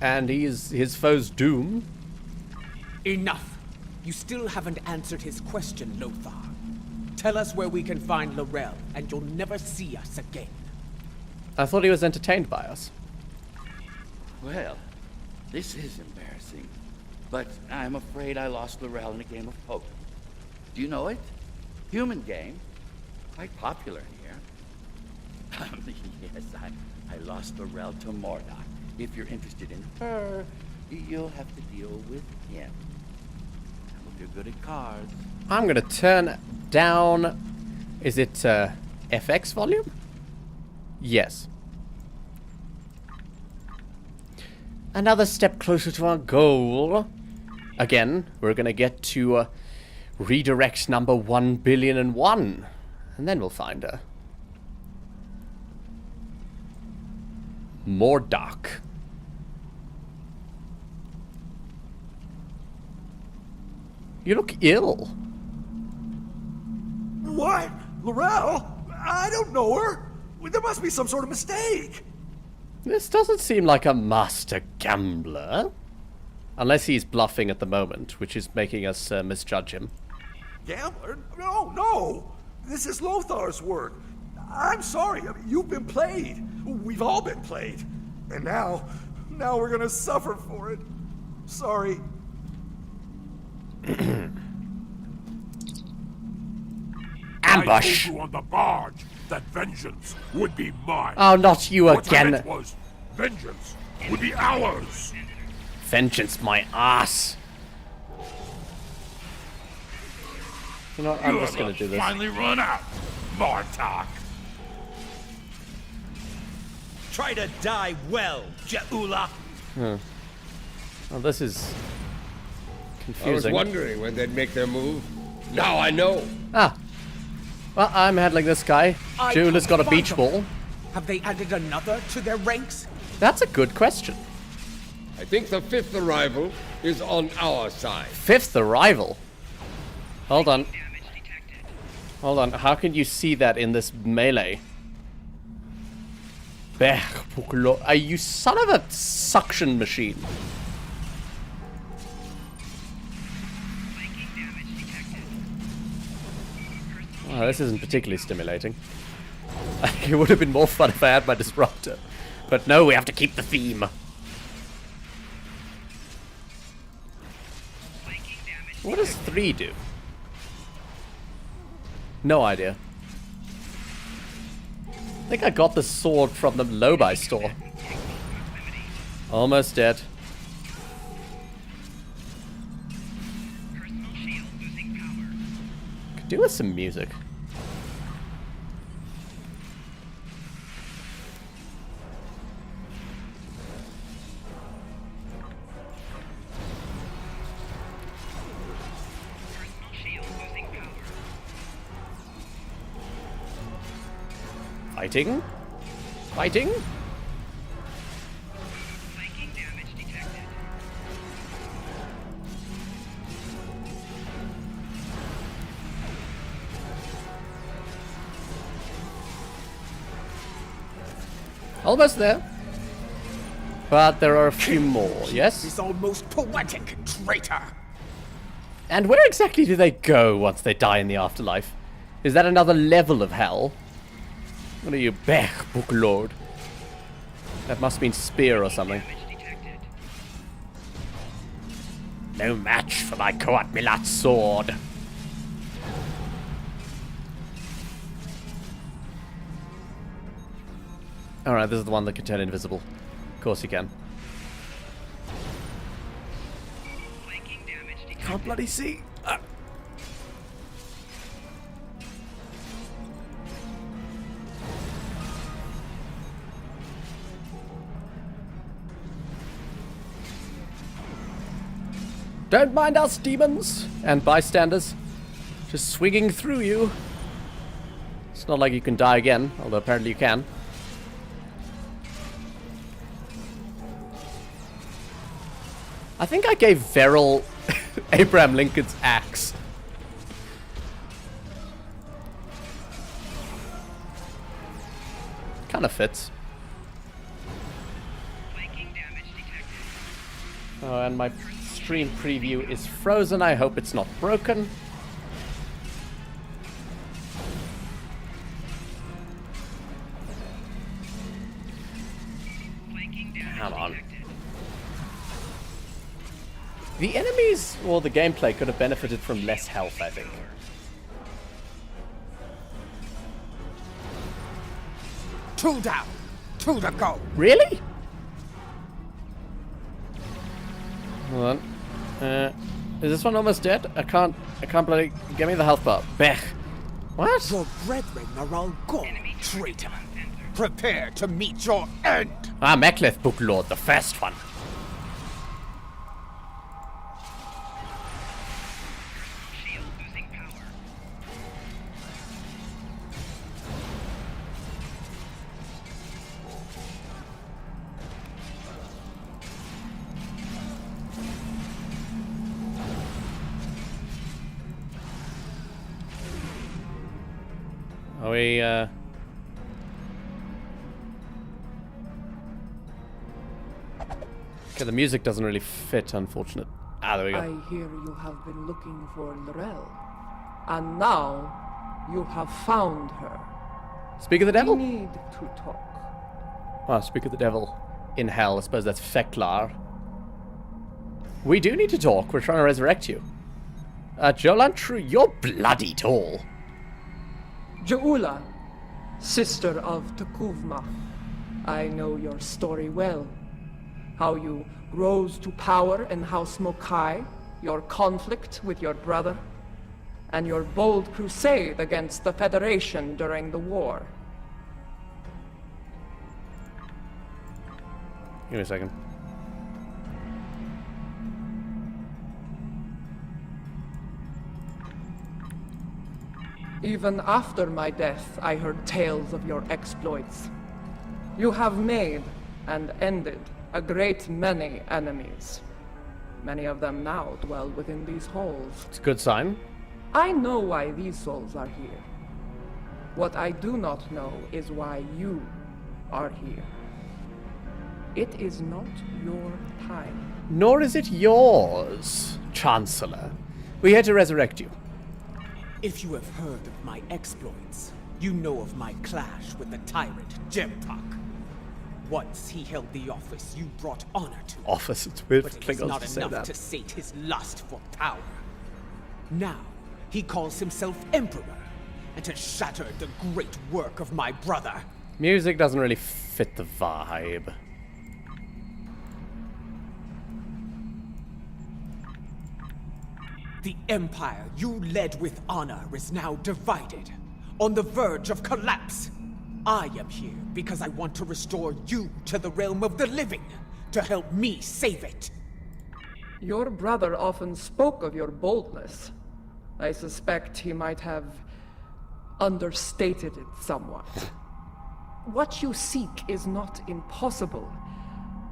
And he's his foe's doom. Enough. You still haven't answered his question, Lothar. Tell us where we can find L'Rell, and you'll never see us again. I thought he was entertained by us. Well, this is embarrassing. But I'm afraid I lost L'Rell in a game of poker. Do you know it? Human game. Quite popular here. Yes, I lost L'Rell to Mordok. If you're interested in her, you'll have to deal with him. I hope you're good at cards. I'm gonna turn down... Is it FX volume? Yes. Another step closer to our goal. Again, we're gonna get to redirect number 1,000,000,001. And then we'll find her. Mordok. You look ill. What? L'Rell? I don't know her. There must be some sort of mistake. This doesn't seem like a master gambler. Unless he's bluffing at the moment, which is making us misjudge him. Gambler? No. This is Lothar's work. I'm sorry. You've been played. We've all been played. And now we're gonna suffer for it. Sorry. Ambush. I told you on the barge that vengeance would be mine. Oh, not you What I again. meant was vengeance would be ours. Vengeance my ass. You know what, I'm just gonna do this. Finally run out, Martok. Try to die well, Je'ula. Well, this is I was confusing. wondering when they'd make their move. Now I know. Ah. Well, I'm handling this guy. Je'ula's got a find beach them. ball. Have they added another to their ranks? That's a good question. I think the fifth arrival is on our side. Fifth arrival? Hold on. Hold on. How can you see that in this melee? You son of a suction machine. Oh, this isn't particularly stimulating. It would have been more fun if I had my disruptor. But no, we have to keep the theme. What does 3 do? No idea. I think I got the sword from the Lobi store. Almost dead. Could do with some music. Fighting? Fighting? Almost there. But there are a few more, yes? It's almost poetic, traitor! And where exactly do they go once they die in the afterlife? Is that another level of hell? What are you, Bech, Book Lord? That must mean spear or something. No match for my Koat Milat sword. Alright, this is the one that can turn invisible. Of course you can. Can't bloody see. Don't mind us, demons and bystanders. Just swinging through you. It's not like you can die again, although apparently you can. I think I gave Verrill Abraham Lincoln's axe. Kind of fits. Oh, and my stream preview is frozen. I hope it's not broken. Come on. The enemies or the gameplay could have benefited from less health, I think. Two down, two to go. Really? Hold on. Is this one almost dead? I can't bloody... Give me the health bar. Bech. What? Your brethren are all gone, traitor. Prepare to meet your end. Ah, Mechleth, Book Lord, the first one. Are we, Okay, the music doesn't really fit, unfortunate. Ah, there we go. I hear you have been looking for Lorel. And now, you have found her. Speak of the devil? We need to talk. Ah, speak of the devil. In hell, I suppose that's Feklar. We do need to talk. We're trying to resurrect you. Jolantru, you're bloody tall. Je'ula, sister of Tekuvma. I know your story well. How you rose to power in House Mokai, your conflict with your brother, and your bold crusade against the Federation during the war. Give me a second. Even after my death, I heard tales of your exploits. You have made and ended a great many enemies. Many of them now dwell within these halls. It's a good sign. I know why these souls are here. What I do not know is why you are here. It is not your time. Nor is it yours, Chancellor. We're here to resurrect you. If you have heard of my exploits, you know of my clash with the tyrant, Jemtok. Once he held the office you brought honor to. Office, it's weird but for it was Klingons not to say enough that. to sate his lust for power. Now, he calls himself Emperor, and has shattered the great work of my brother. Music doesn't really fit the vibe. The empire you led with honor is now divided, on the verge of collapse. I am here because I want to restore you to the realm of the living, to help me save it. Your brother often spoke of your boldness. I suspect he might have understated it somewhat. What you seek is not impossible,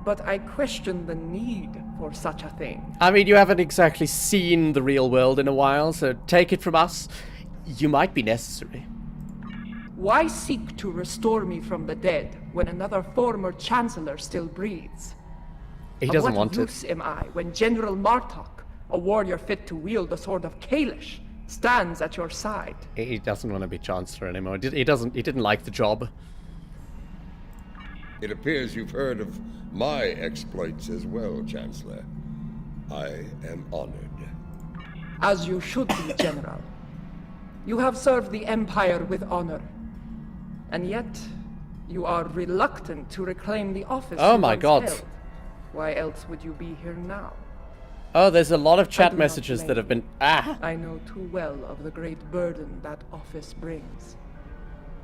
but I question the need for such a thing. I mean, you haven't exactly seen the real world in a while, so take it from us. You might be necessary. Why seek to restore me from the dead when another former chancellor still breathes? He doesn't want Of what use it. am I when General Martok, a warrior fit to wield the sword of Kalish, stands at your side? He doesn't want to be Chancellor anymore. He didn't like the job. It appears you've heard of my exploits as well, Chancellor. I am honored. As you should be, General. You have served the Empire with honor. And yet, you are reluctant to reclaim the office Oh you my once God. held. Why else would you be here now? Oh, there's a lot of I chat do not messages that blame have been... you. Ah! I know too well of the great burden that office brings,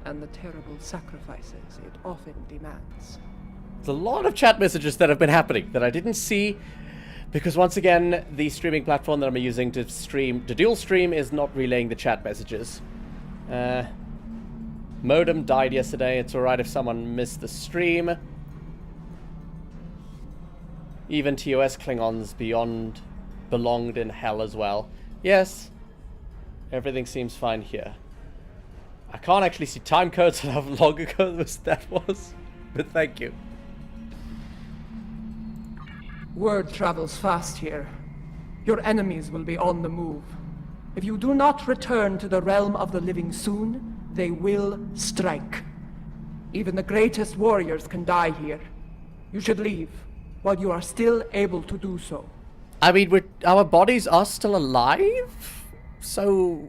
and the terrible sacrifices it often demands. There's a lot of chat messages that have been happening that I didn't see, because once again, the streaming platform that I'm using to dual stream is not relaying the chat messages. Modem died yesterday. It's alright if someone missed the stream. Even TOS Klingons belonged in hell as well. Yes, everything seems fine here. I can't actually see time codes on how long ago that was, but thank you. Word travels fast here. Your enemies will be on the move. If you do not return to the realm of the living soon, they will strike. Even the greatest warriors can die here. You should leave, while you are still able to do so. I mean, our bodies are still alive, so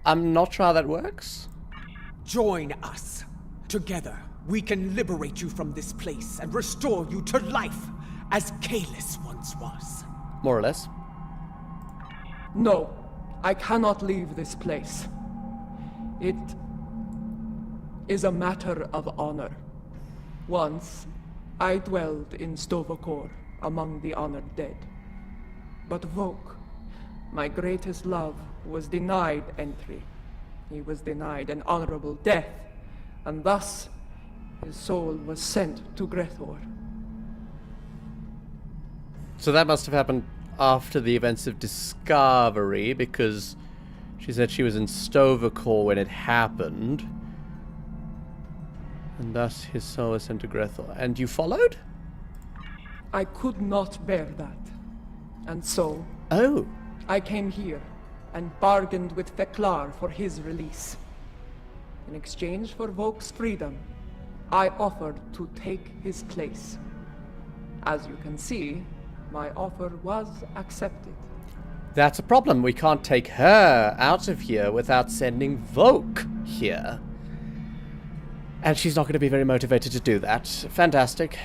I'm not sure how that works. Join us. Together, we can liberate you from this place and restore you to life, as Kalis once was. More or less. No, I cannot leave this place. It is a matter of honor. Once, I dwelled in Stovokor among the honored dead. But Vok, my greatest love, was denied entry. He was denied an honorable death, and thus his soul was sent to Gre'thor. So that must have happened after the events of Discovery, because she said she was in Stovokor when it happened. And thus his soul was sent to Gre'thor. And you followed? I could not bear that. And so... Oh. I came here and bargained with Feklar for his release. In exchange for Vok's freedom, I offered to take his place. As you can see, my offer was accepted. That's a problem. We can't take her out of here without sending Vok here. And she's not going to be very motivated to do that. Fantastic.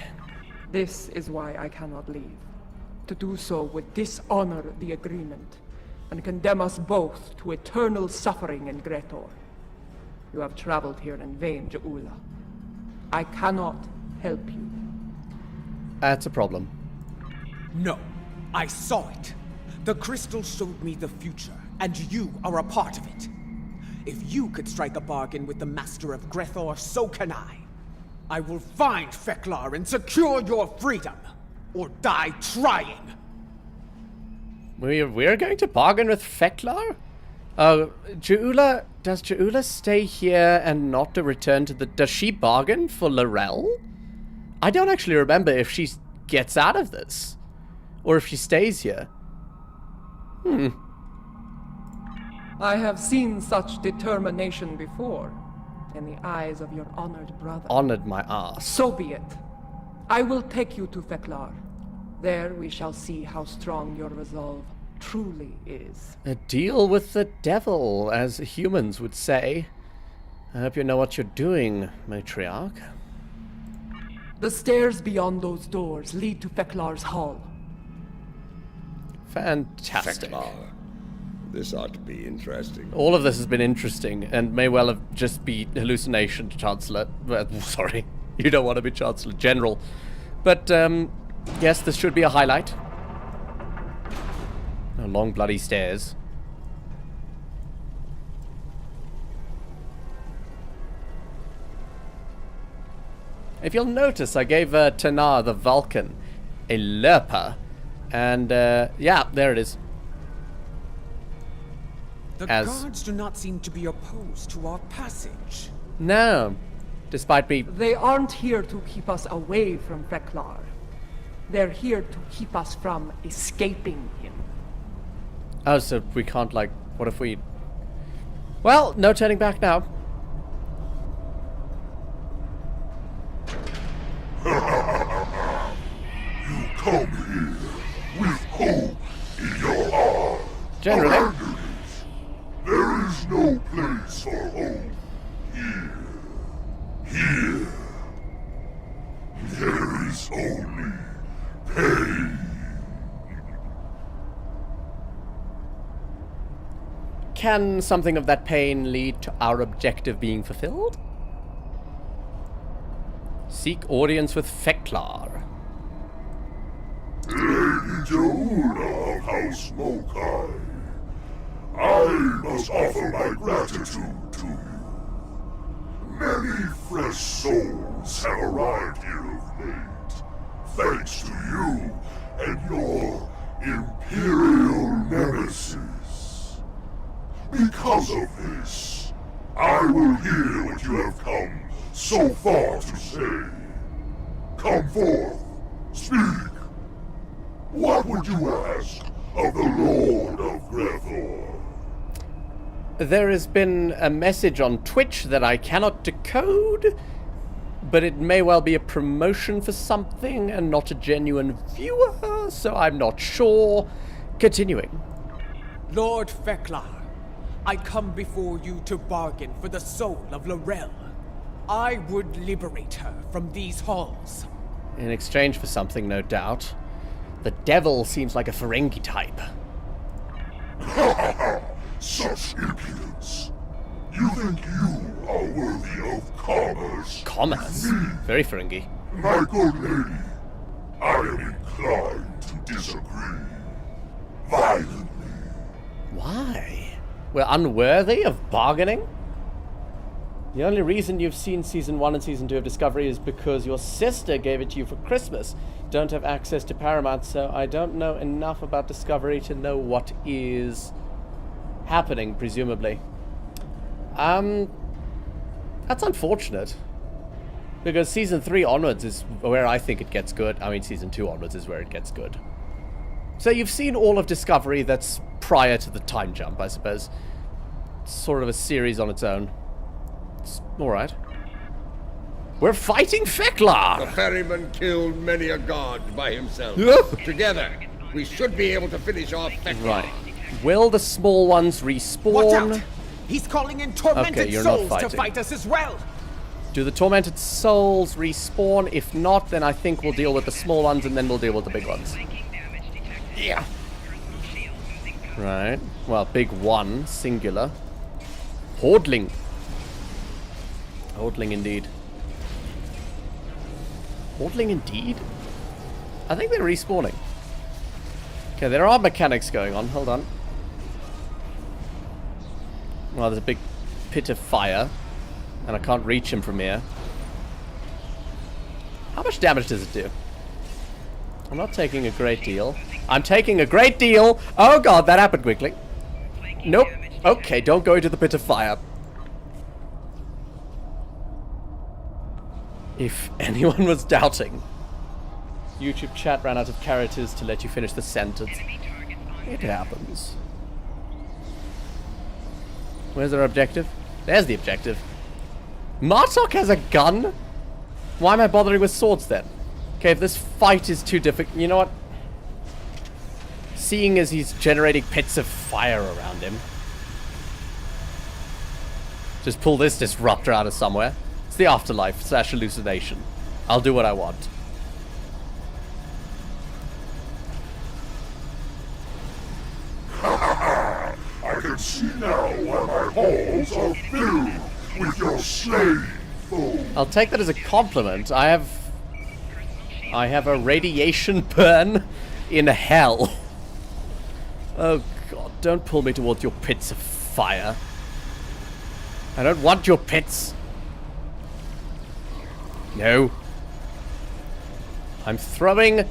This is why I cannot leave. To do so would dishonor the agreement, and condemn us both to eternal suffering in Gre'thor. You have traveled here in vain, Ja'ula. I cannot help you. That's a problem. No, I saw it. The crystal showed me the future, and you are a part of it. If you could strike a bargain with the master of Gre'thor, so can I. I will find Feklar and secure your freedom, or die trying. We're going to bargain with Feklar? Oh, does Je'ula stay here and not to return to the... Does she bargain for L'Rell? I don't actually remember if she gets out of this. Or if she stays here. I have seen such determination before in the eyes of your honored brother. Honored my ass. So be it. I will take you to Feklar. There we shall see how strong your resolve truly is. A deal with the devil, as humans would say. I hope you know what you're doing, matriarch. The stairs beyond those doors lead to Feklar's hall. Fantastic. Feklar. This ought to be interesting. All of this has been interesting, and may well have just been hallucination, Chancellor. Sorry, you don't want to be Chancellor General. But, yes, this should be a highlight. Long bloody stairs. If you'll notice, I gave Tanar the Vulcan a Lerpa. And, yeah, there it is. The guards do not seem to be opposed to our passage. No, despite me... They aren't here to keep us away from Feklar. They're here to keep us from escaping him. Oh, so we can't, like... What if we... Well, no turning back now. You come here with hope in your heart. Generally. There is no place for hope here. Here. There is only pain. Can something of that pain lead to our objective being fulfilled? Seek audience with Feklar. Lady Je'ula of House Mokai, I must offer my gratitude to you. Many fresh souls have arrived here of late, thanks to you and your Imperial nemesis. Because of this, I will hear what you have come so far to say. Come forth, speak. What would you ask of the Lord of Gre'thor? There has been a message on Twitch that I cannot decode, but it may well be a promotion for something and not a genuine viewer, so I'm not sure. Continuing. Lord Feklar, I come before you to bargain for the soul of L'Rell. I would liberate her from these halls. In exchange for something, no doubt. The devil seems like a Ferengi type. Such impudence. You think you are worthy of commerce? Commerce? Very Ferengi. My good lady, I am inclined to disagree. Violently. Why? We're unworthy of bargaining? The only reason you've seen Season 1 and Season 2 of Discovery is because your sister gave it to you for Christmas. Don't have access to Paramount, so I don't know enough about Discovery to know what is happening, presumably. That's unfortunate. Because Season 3 onwards is where I think it gets good. I mean, Season 2 onwards is where it gets good. So you've seen all of Discovery that's prior to the time jump, I suppose. It's sort of a series on its own. It's alright. We're fighting Feklar! The ferryman killed many a god by himself. Together, we should be able to finish off Feklar. Right. Will the small ones respawn? Watch out! He's calling in tormented souls to fight us as well! Do the tormented souls respawn? If not, then I think we'll deal with the small ones and then we'll deal with the big ones. Yeah. Right. Well, big one, singular. Hordling. Hordling indeed. Hordling indeed? I think they're respawning. Okay, there are mechanics going on. Hold on. Well, there's a big pit of fire. And I can't reach him from here. How much damage does it do? I'm not taking a great deal. I'm taking a great deal! Oh god, that happened quickly. Nope. Okay, don't go into the pit of fire. If anyone was doubting, YouTube chat ran out of characters to let you finish the sentence. It happens. Where's our objective? There's the objective. Martok has a gun? Why am I bothering with swords then? Okay, if this fight is too difficult... You know what? Seeing as he's generating pits of fire around him. Just pull this disruptor out of somewhere. It's the afterlife / hallucination. I'll do what I want. I can see now why my halls are filled with your slain foes. I'll take that as a compliment. I have a radiation burn in hell. Oh god, don't pull me towards your pits of fire. I don't want your pits. No. I'm throwing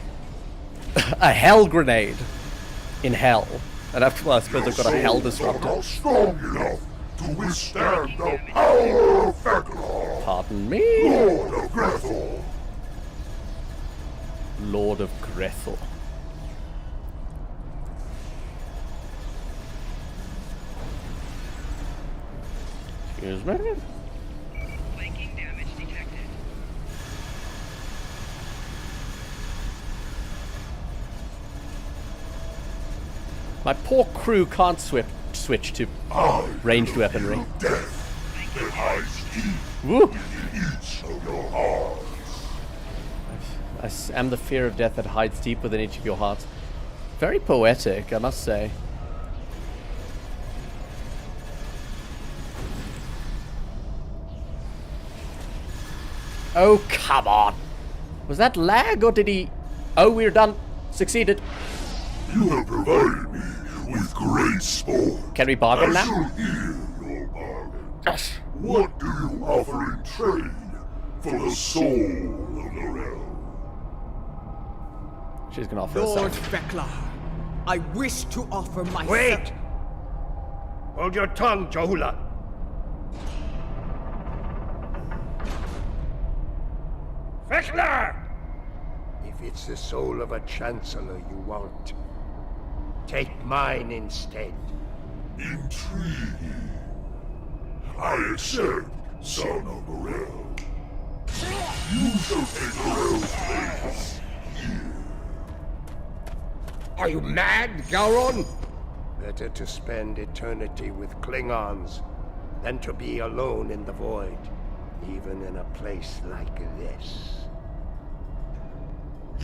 a hell grenade in hell. And after, well, I suppose I've got a hell disruptor. Not strong enough to withstand the power of Fek'Ra. Pardon me? Lord of Gre'thor. Lord of Gre'thor. Excuse me? Flanking damage detected. My poor crew can't switch to ranged weaponry. Woo! I am the fear of death that hides deep within each of your hearts. Very poetic, I must say. Oh, come on. Was that lag, or did he... Oh, we're done. Succeeded. You have provided me with great sport. Can we bargain now? I shall hear your bargain. Yes. What do you offer in trade for the soul of the realm? She's gonna offer Lord us Fek'Ra, I wish to offer my... Wait! Hold your tongue, Jahula. Fek'Ra! If it's the soul of a chancellor you want, take mine instead. Intriguing. I accept, son of the realm. You shall take the realm's place here. Are you mad, Gowron? Better to spend eternity with Klingons than to be alone in the void, even in a place like this.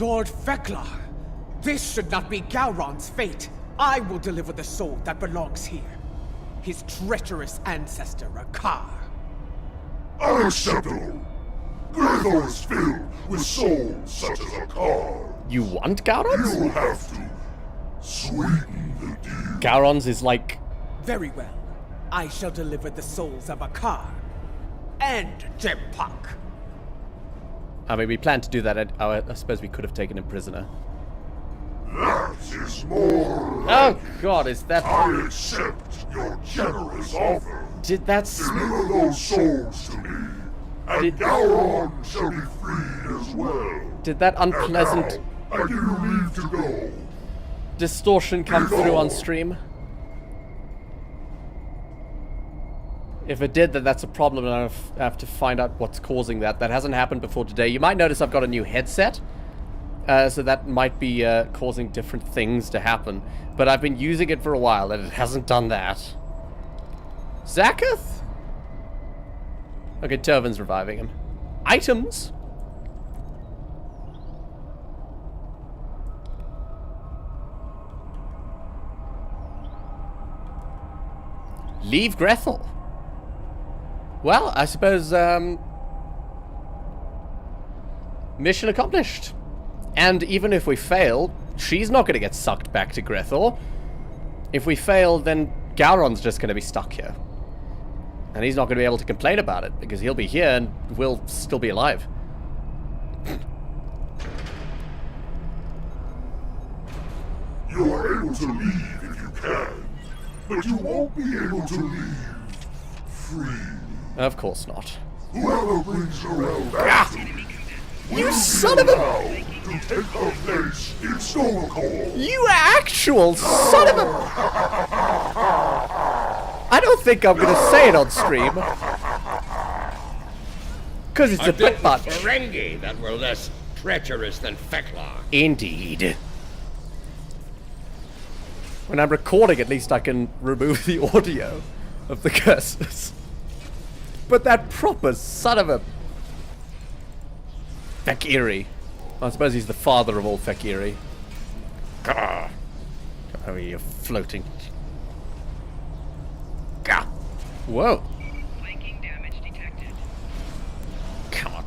Lord Fek'Ra, this should not be Gowron's fate. I will deliver the soul that belongs here. His treacherous ancestor, Akar. Unacceptable! Gre'thor is filled with souls such as Akar. You want Gowron's? You have to sweeten the deal. Gowron's is like... Very well. I shall deliver the souls of Akar and Jempak. I mean, we planned to do that. I suppose we could have taken him prisoner. That is more Oh god, is that... I accept your generous offer. Did that... Deliver those souls to me, and Gowron shall be freed as well. Did that unpleasant... I give you leave to go. Distortion come through on stream? If it did, then that's a problem, and I have to find out what's causing that. That hasn't happened before today. You might notice I've got a new headset, so that might be causing different things to happen. But I've been using it for a while, and it hasn't done that. Zakath? Okay, Turvan's reviving him. Items? Leave Gre'thor. Well, I suppose, mission accomplished. And even if we fail, she's not going to get sucked back to Gre'thor. If we fail, then Gowron's just going to be stuck here. And he's not going to be able to complain about it, because he'll be here and we'll still be alive. You are able to leave if you can, but you won't be able to leave free. Of course not. Whoever brings Torel back, You son of a... to take her place in Stormcore. You actual son of a... I don't think I'm gonna say it on stream. Because it's a bit much. Ferengi that were less treacherous than Fek'la. Indeed. When I'm recording, at least I can remove the audio of the curses. But that proper son of a... Fek'Iri. I suppose he's the father of all Fek'Iri. Gah. Oh, you're floating. Gah. Whoa. Flanking damage detected. Come on.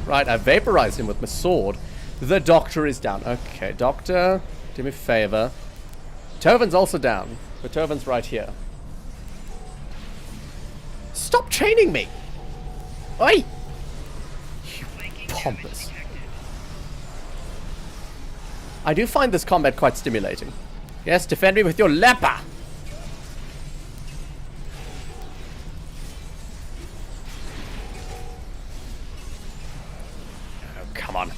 Right, I vaporized him with my sword. The doctor is down. Okay, doctor, do me a favor. Tovin's also down, but Tovin's right here. Stop chaining me! Oi! You pompous. I do find this combat quite stimulating. Yes, defend me with your leper! Oh, come on.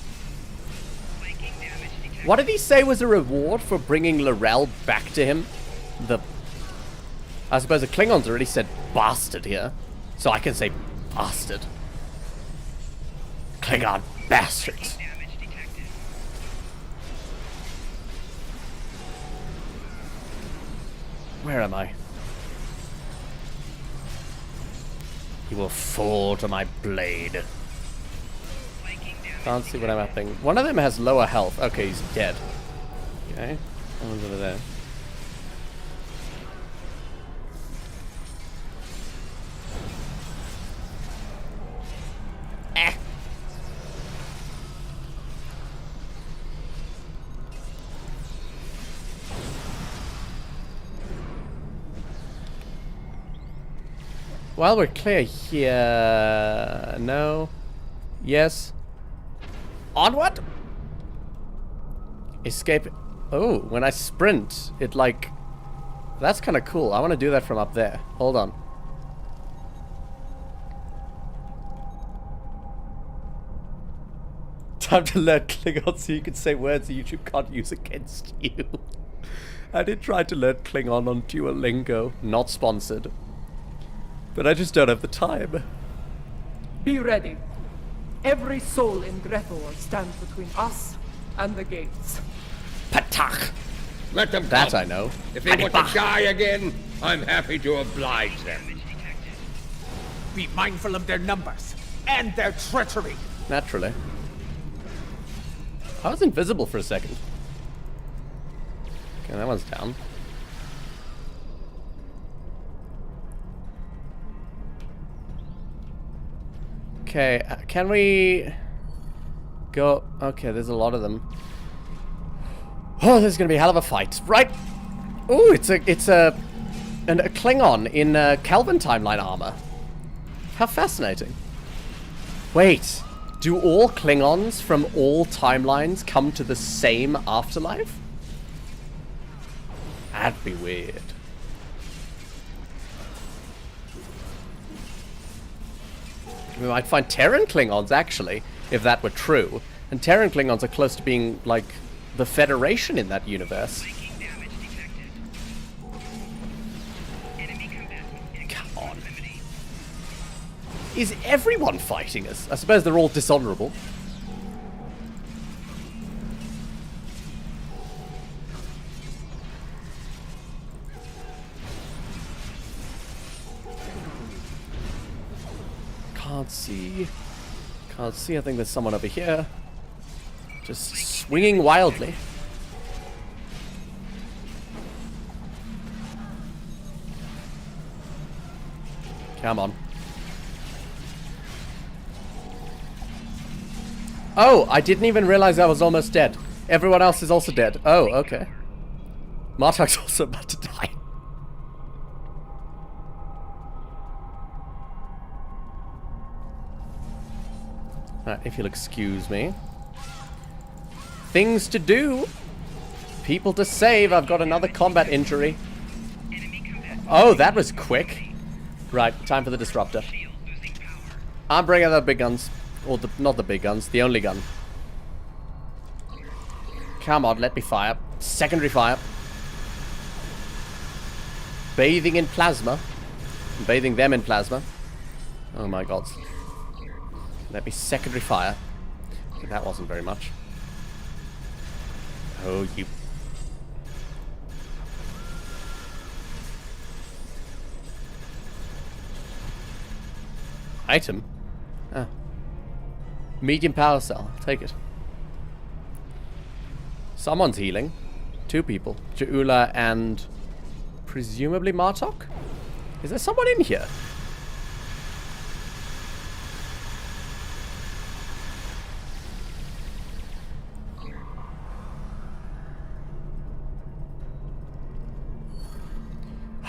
What did he say was a reward for bringing Lorel back to him? I suppose the Klingons already said bastard here. So I can say bastard. Klingon bastards. Where am I? He will fall to my blade. Can't see what I'm happening. One of them has lower health. Okay, he's dead. Okay. Someone's over there. Eh. Well, we're clear here. No. Yes. Onward! Escape. Oh, when I sprint, it like... That's kind of cool. I want to do that from up there. Hold on. Time to learn Klingon so you can say words that YouTube can't use against you. I did try to learn Klingon on Duolingo. Not sponsored. But I just don't have the time. Be ready. Every soul in Gre'thor stands between us and the gates. Patach! Let them That come. I know. If they want to die again, I'm happy to oblige them. Be mindful of their numbers and their treachery. Naturally. I was invisible for a second. Okay, that one's down. Okay, can we go? Okay, there's a lot of them. Oh, there's gonna be a hell of a fight, right? Oh, it's a Klingon in Kelvin timeline armor. How fascinating! Wait, do all Klingons from all timelines come to the same afterlife? That'd be weird. We might find Terran Klingons, actually, if that were true. And Terran Klingons are close to being, like, the Federation in that universe. Come on. Is everyone fighting us? I suppose they're all dishonorable. Can't see. Can't see. I think there's someone over here. Just swinging wildly. Come on. Oh, I didn't even realize I was almost dead. Everyone else is also dead. Oh, okay. Martak's also about to die. Alright, if you'll excuse me. Things to do. People to save. I've got another combat injury. Oh, that was quick. Right, time for the disruptor. I'm bringing the big guns. Or not the big guns, the only gun. Come on, let me fire. Secondary fire. Bathing in plasma. Bathing them in plasma. Oh my god. Let me secondary fire. Okay, that wasn't very much. Oh, you... Item? Ah. Medium power cell. Take it. Someone's healing. 2 people. Je'ula and... presumably Martok? Is there someone in here?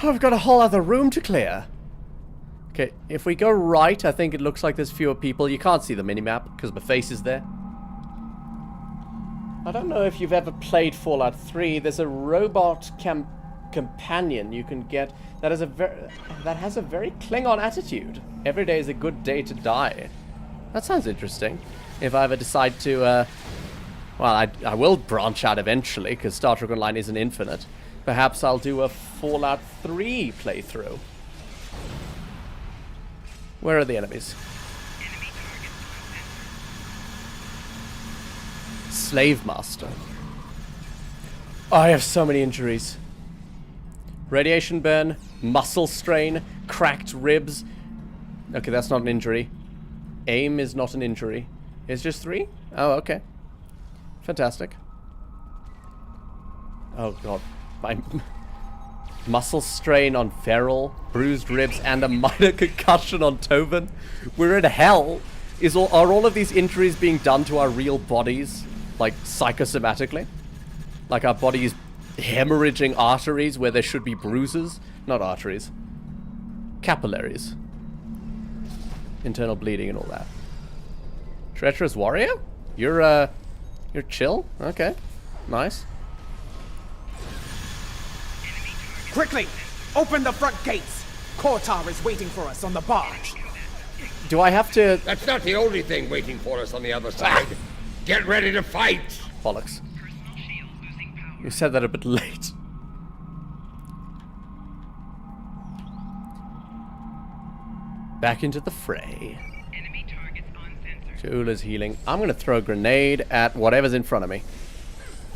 Oh, I've got a whole other room to clear. Okay, if we go right, I think it looks like there's fewer people. You can't see the minimap because my face is there. I don't know if you've ever played Fallout 3. There's a robot companion you can get that has a very Klingon attitude. Every day is a good day to die. That sounds interesting. If I ever decide to, well, I will branch out eventually because Star Trek Online isn't infinite. Perhaps I'll do a Fallout 3 playthrough. Where are the enemies? Slave Master. Oh, I have so many injuries. Radiation burn, muscle strain, cracked ribs. Okay, that's not an injury. Aim is not an injury. It's just 3? Oh, okay. Fantastic. Oh god. My muscle strain on Feral, bruised ribs, and a minor concussion on Tovan. We're in hell. Are all of these injuries being done to our real bodies? Like, psychosomatically? Like our bodies hemorrhaging arteries where there should be bruises? Not arteries. Capillaries. Internal bleeding and all that. Treacherous warrior? You're chill? Okay. Nice. Quickly! Open the front gates! Kortar is waiting for us on the barge. Do I have to... That's not the only thing waiting for us on the other side. Get ready to fight! Bollocks. You said that a bit late. Back into the fray. Je'ula's healing. I'm gonna throw a grenade at whatever's in front of me.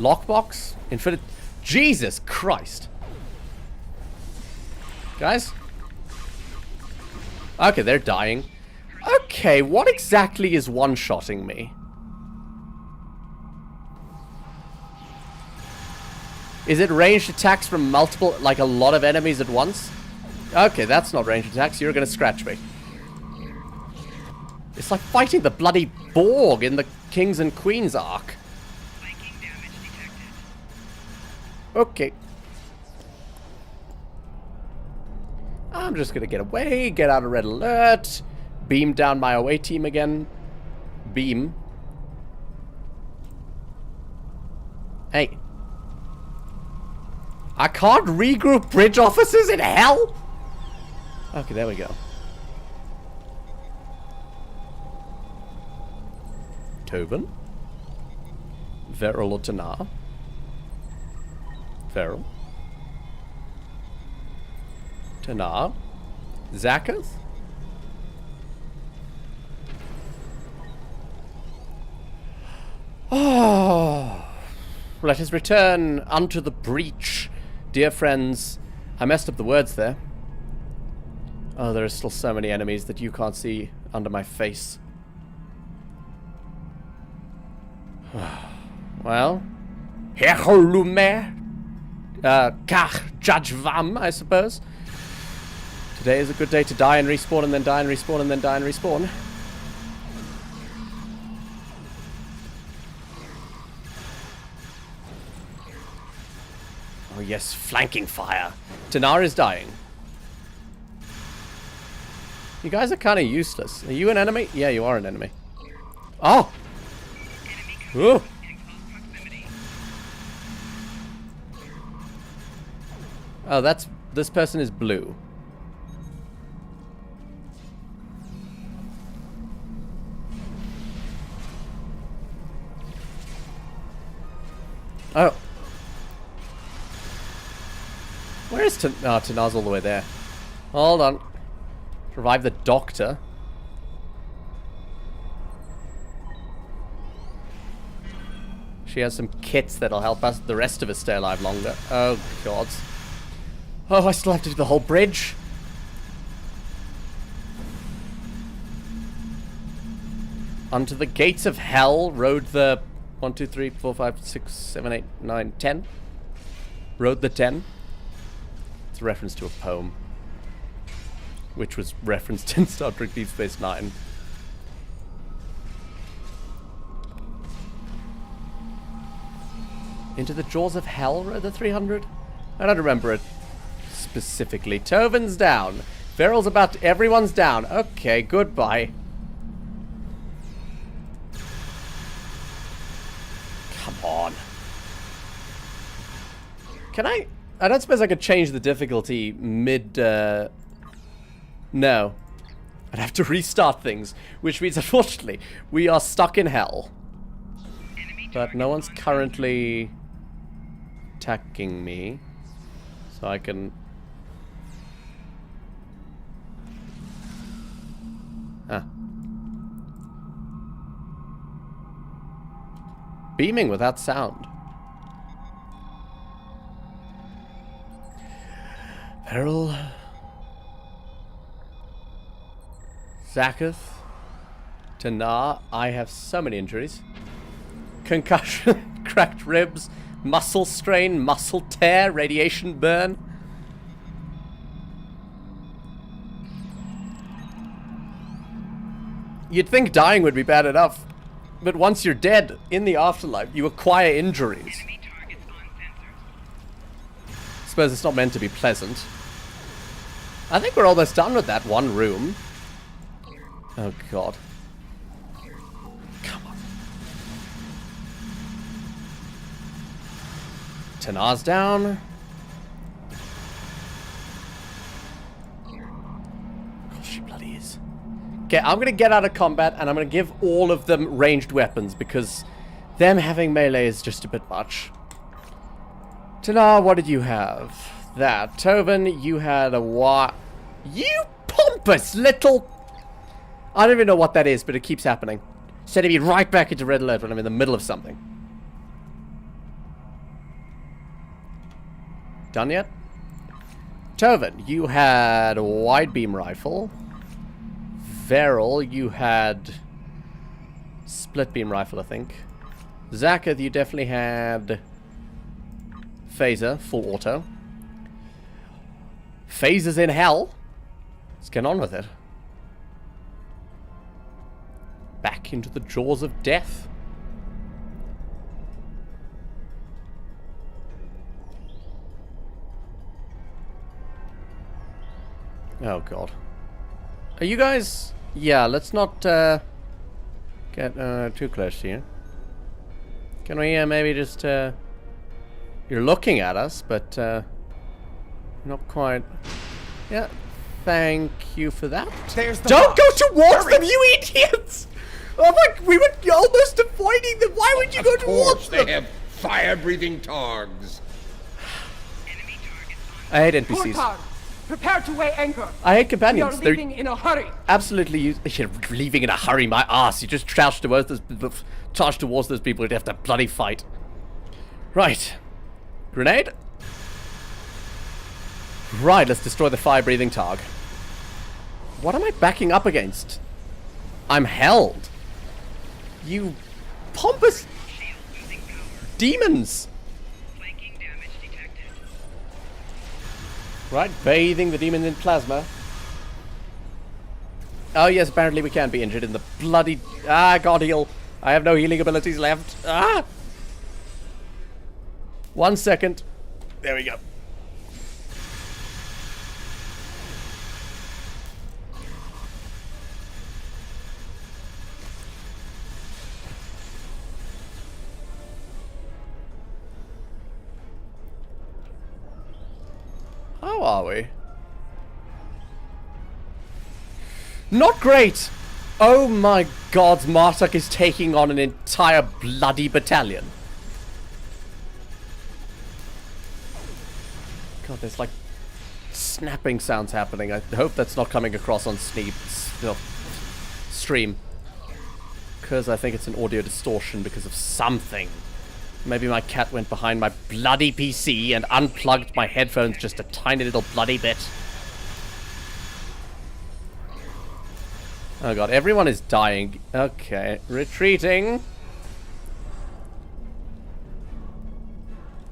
Lockbox? Infinite... Jesus Christ! Guys? Okay, they're dying. Okay, what exactly is one-shotting me? Is it ranged attacks from multiple, like a lot of enemies at once? Okay, that's not ranged attacks. You're gonna scratch me. It's like fighting the bloody Borg in the Kings and Queens arc. Okay. I'm just gonna get away, get out of red alert, beam down my away team again. Beam. Hey. I can't regroup bridge officers in hell? Okay, there we go. Tovan. Veral or Tanar. Veral. Tanar. Zakath. Oh. Let us return unto the breach. Dear friends, I messed up the words there. Oh, there are still so many enemies that you can't see under my face. Well, Herolume, Kach Jajvam, I suppose. Today is a good day to die and respawn and then die and respawn and then die and respawn. Oh yes, flanking fire. Tanar is dying. You guys are kind of useless. Are you an enemy? Yeah, you are an enemy. Oh! Ooh. Oh, that's This person is blue. Oh. Where is Tanar's all the way there. Hold on. Revive the doctor. She has some kits that'll help us, the rest of us, stay alive longer. Oh, God. Oh, I still have to do the whole bridge. Onto the gates of hell, rode the 1, 2, 3, 4, 5, 6, 7, 8, 9, 10. Rode the 10. It's a reference to a poem, which was referenced in Star Trek Deep Space Nine. Into the jaws of hell, rode the 300? I don't remember it specifically. Tovin's down. Veryl's about to... Everyone's down. Okay, goodbye. Come on. Can I don't suppose I could change the difficulty mid... No. I'd have to restart things, which means, unfortunately, we are stuck in hell. But no one's currently attacking me, so I can... Ah. Beaming without sound. Peril. Zakath. Tanar. I have so many injuries. Concussion. Cracked ribs. Muscle strain. Muscle tear. Radiation burn. You'd think dying would be bad enough. But once you're dead, in the afterlife, you acquire injuries. Suppose it's not meant to be pleasant. I think we're almost done with that one room. Oh, God. Come on. Tanar's down. Of course she bloody is. Okay, I'm going to get out of combat, and I'm going to give all of them ranged weapons, because them having melee is just a bit much. Tanar, what did you have? That. Tovin, you had a what? You pompous little... I don't even know what that is, but it keeps happening. Sending me right back into red alert when I'm in the middle of something. Done yet? Tovin, you had a wide beam rifle. Veryl, you had split beam rifle, I think. Zakath, you definitely had phaser, full auto. Phaser's in hell. Let's get on with it. Back into the jaws of death. Oh, God. Are you guys... Yeah, let's not get too close to you. Can we maybe just... You're looking at us, but not quite... Yeah, thank you for that. Don't go towards them, you idiots! Oh my... We were almost avoiding them. Why would you go towards them? They have fire-breathing targs. I hate NPCs. Portar, prepare to weigh anchor. I hate companions. We are leaving in a hurry. Absolutely, you're leaving in a hurry, my ass. You just charge towards those people. You'd have to bloody fight. Right. Grenade. Right, let's destroy the fire-breathing targ. What am I backing up against? I'm held. You pompous demons. Right, bathing the demon in plasma. Oh yes, apparently we can be injured in the bloody... Ah, God heal. I have no healing abilities left. Ah! 1 second. There we go. How are we? Not great! Oh my god, Martok is taking on an entire bloody battalion. God, there's like snapping sounds happening. I hope that's not coming across on stream. Because I think it's an audio distortion because of something. Maybe my cat went behind my bloody PC and unplugged my headphones just a tiny little bloody bit. Oh god, everyone is dying. Okay, retreating.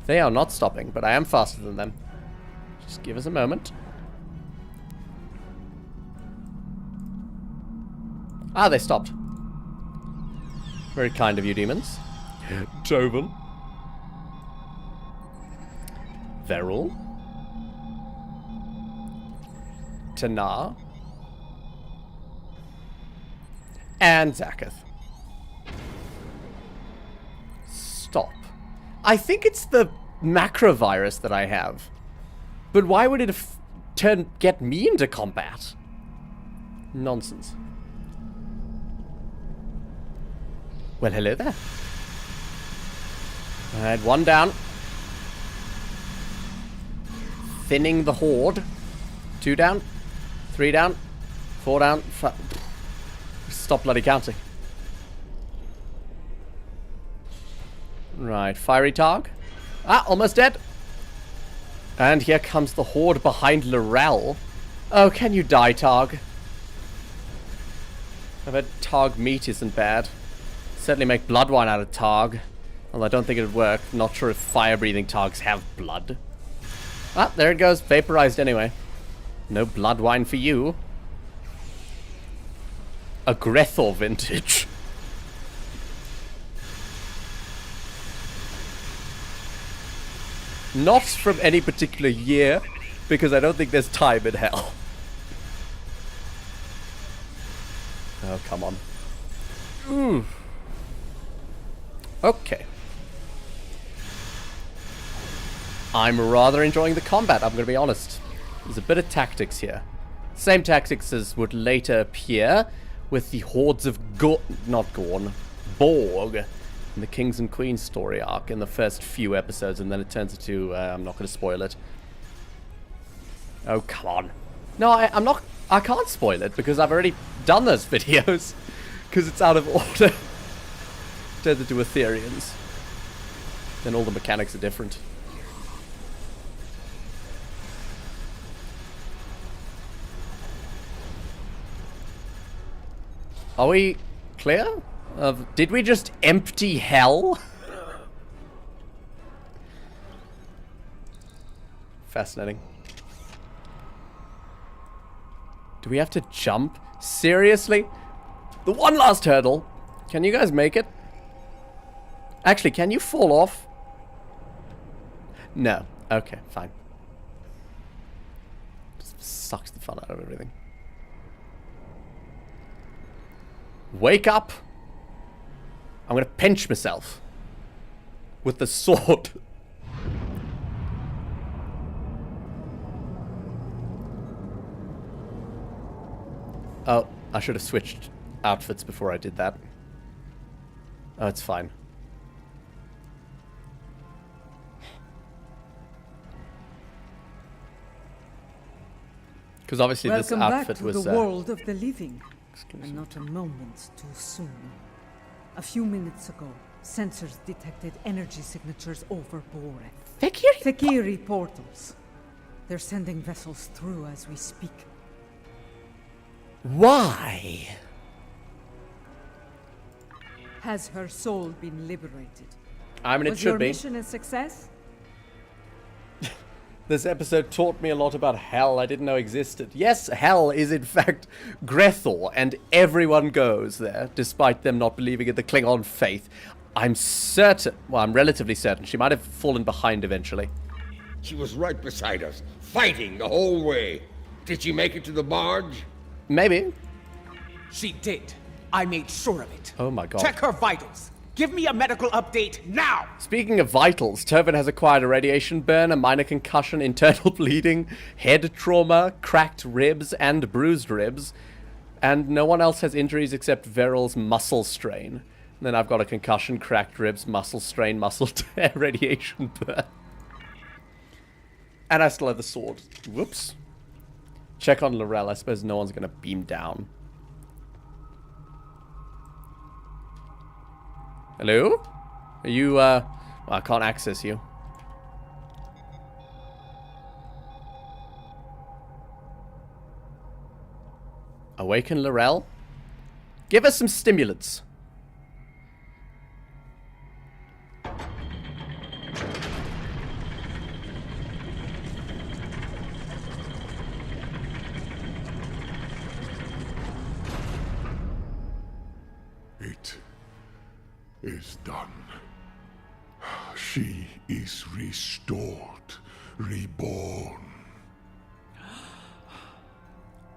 They are not stopping, but I am faster than them. Just give us a moment. Ah, they stopped. Very kind of you, demons. Jovan. Verul. Tanar. And Zaketh. Stop. I think it's the macrovirus that I have. But why would it get me into combat? Nonsense. Well, hello there. Alright, one down. Thinning the horde. 2 down. 3 down. 4 down. 5. Stop bloody counting. Right, fiery targ. Ah, almost dead. And here comes the horde behind Lorel. Oh, can you die, Targ? I bet Targ meat isn't bad. Certainly make blood wine out of Targ. Although I don't think it would work. Not sure if fire-breathing Targs have blood. Ah, there it goes. Vaporized anyway. No blood wine for you. A Gre'thor vintage. Not from any particular year, because I don't think there's time in hell. Oh, come on. Okay. I'm rather enjoying the combat, I'm going to be honest. There's a bit of tactics here. Same tactics as would later appear with the hordes of Borg in the Kings and Queens story arc in the first few episodes, and then it turns into, I'm not going to spoil it. Oh, come on. No, I can't spoil it because I've already done those videos because it's out of order. Turns into Ethereans. Then all the mechanics are different. Are we clear? Did we just empty hell? Fascinating. Do we have to jump? Seriously? The one last hurdle. Can you guys make it? Actually, can you fall off? No. Okay, fine. Just sucks the fun out of everything. Wake up! I'm gonna pinch myself with the sword. Oh, I should have switched outfits before I did that. Oh, it's fine. Because obviously this outfit was... Welcome back to the world of the living. And not a moment too soon. A few minutes ago, sensors detected energy signatures over Boreth. Thekiri portals. They're sending vessels through as we speak. Why? Has her soul been liberated? I mean, it should be. Was your mission a success? This episode taught me a lot about hell I didn't know existed. Yes, hell is in fact Gre'thor, and everyone goes there, despite them not believing in the Klingon faith. I'm certain, well, I'm relatively certain, she might have fallen behind eventually. She was right beside us, fighting the whole way. Did she make it to the barge? Maybe. She did. I made sure of it. Oh my god. Check her vitals. Give me a medical update now! Speaking of vitals, Tovin has acquired a radiation burn, a minor concussion, internal bleeding, head trauma, cracked ribs, and bruised ribs. And no one else has injuries except Veryl's muscle strain. And then I've got a concussion, cracked ribs, muscle strain, muscle tear, radiation burn. And I still have the sword. Whoops. Check on Laurel. I suppose no one's going to beam down. Hello? Are you, well, I can't access you. Awaken Laurel? Give us some stimulants. It is done. She is restored, reborn.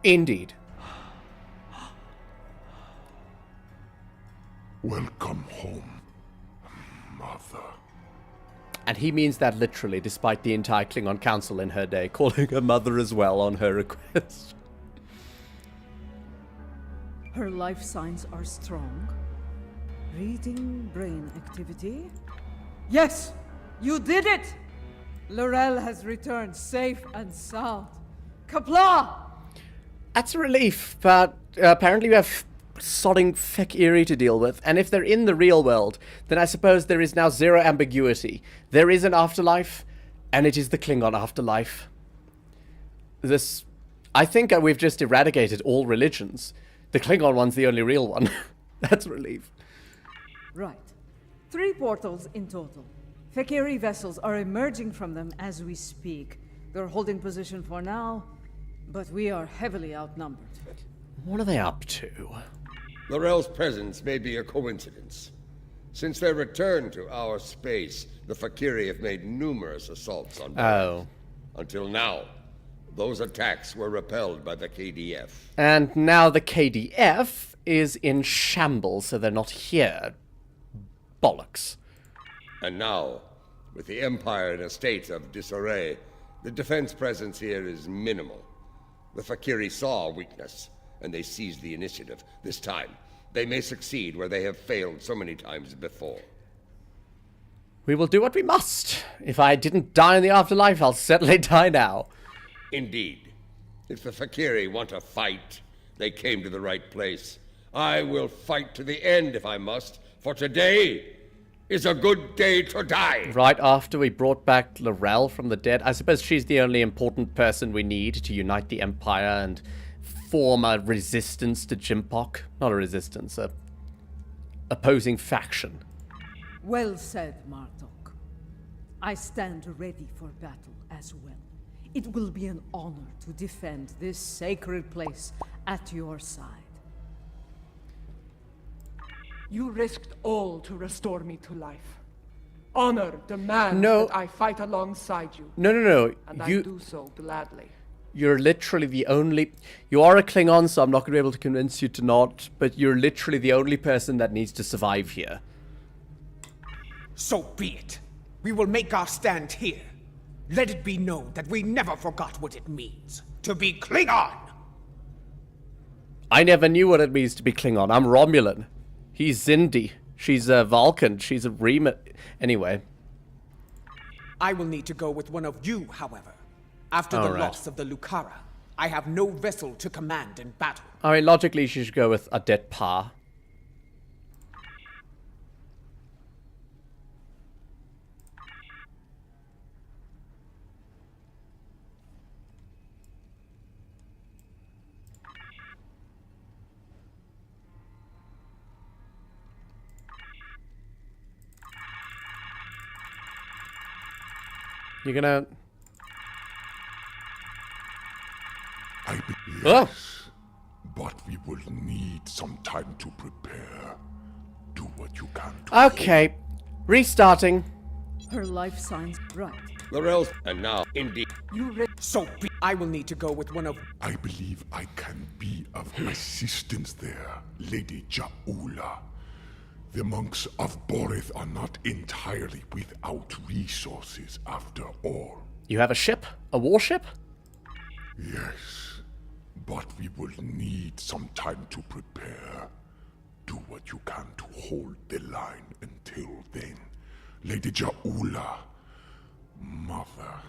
Indeed. Welcome home, Mother. And he means that literally, despite the entire Klingon Council in her day calling her mother as well on her request. Her life signs are strong. Reading brain activity. Yes! You did it! Laurel has returned safe and sound. Kapla! That's a relief, but apparently we have sodding kel'Inra to deal with, and if they're in the real world, then I suppose there is now zero ambiguity. There is an afterlife, and it is the Klingon afterlife. I think we've just eradicated all religions. The Klingon one's the only real one. That's a relief. Right. 3 portals in total. kel'Inra vessels are emerging from them as we speak. They're holding position for now, but we are heavily outnumbered. What are they up to? Laurel's presence may be a coincidence. Since their return to our space, the kel'Inra have made numerous assaults on board. Oh. Until now, those attacks were repelled by the KDF. And now the KDF is in shambles, so they're not here. Bollocks. And now, with the Empire in a state of disarray, the defense presence here is minimal. The kel'Inra saw a weakness, and they seized the initiative. This time, they may succeed where they have failed so many times before. We will do what we must. If I didn't die in the afterlife, I'll certainly die now. Indeed. If the kel'Inra want to fight, they came to the right place. I will fight to the end if I must, for today is a good day to die. Right after we brought back Laurel from the dead, I suppose she's the only important person we need to unite the Empire and form a resistance to Jimpok. Not a resistance, a opposing faction. Well said, Martok. I stand ready for battle as well. It will be an honor to defend this sacred place at your side. You risked all to restore me to life. Honor demands No. that I fight alongside you. No. And I do so gladly. You're literally the only... You are a Klingon, so I'm not going to be able to convince you to not, but you're literally the only person that needs to survive here. So be it. We will make our stand here. Let it be known that we never forgot what it means to be Klingon! I never knew what it means to be Klingon. I'm Romulan. He's Zindi. She's a Vulcan. She's a Rema... Anyway. I will need to go with one of you, however. After the loss of the Lucara, I have no vessel to command in battle. I mean, logically, she should go with a dead Pa. You're gonna... Yes, but we will need some time to prepare. Do what you can to... Okay. Restarting. Her life signs right. Laurel's... And now, indeed... So be... I will need to go with one of... I believe I can be of assistance there, Lady Ja'ula. The monks of Boreth are not entirely without resources after all. You have a ship? A warship? Yes, but we will need some time to prepare. Do what you can to hold the line until then. Lady Ja'ula, Mother,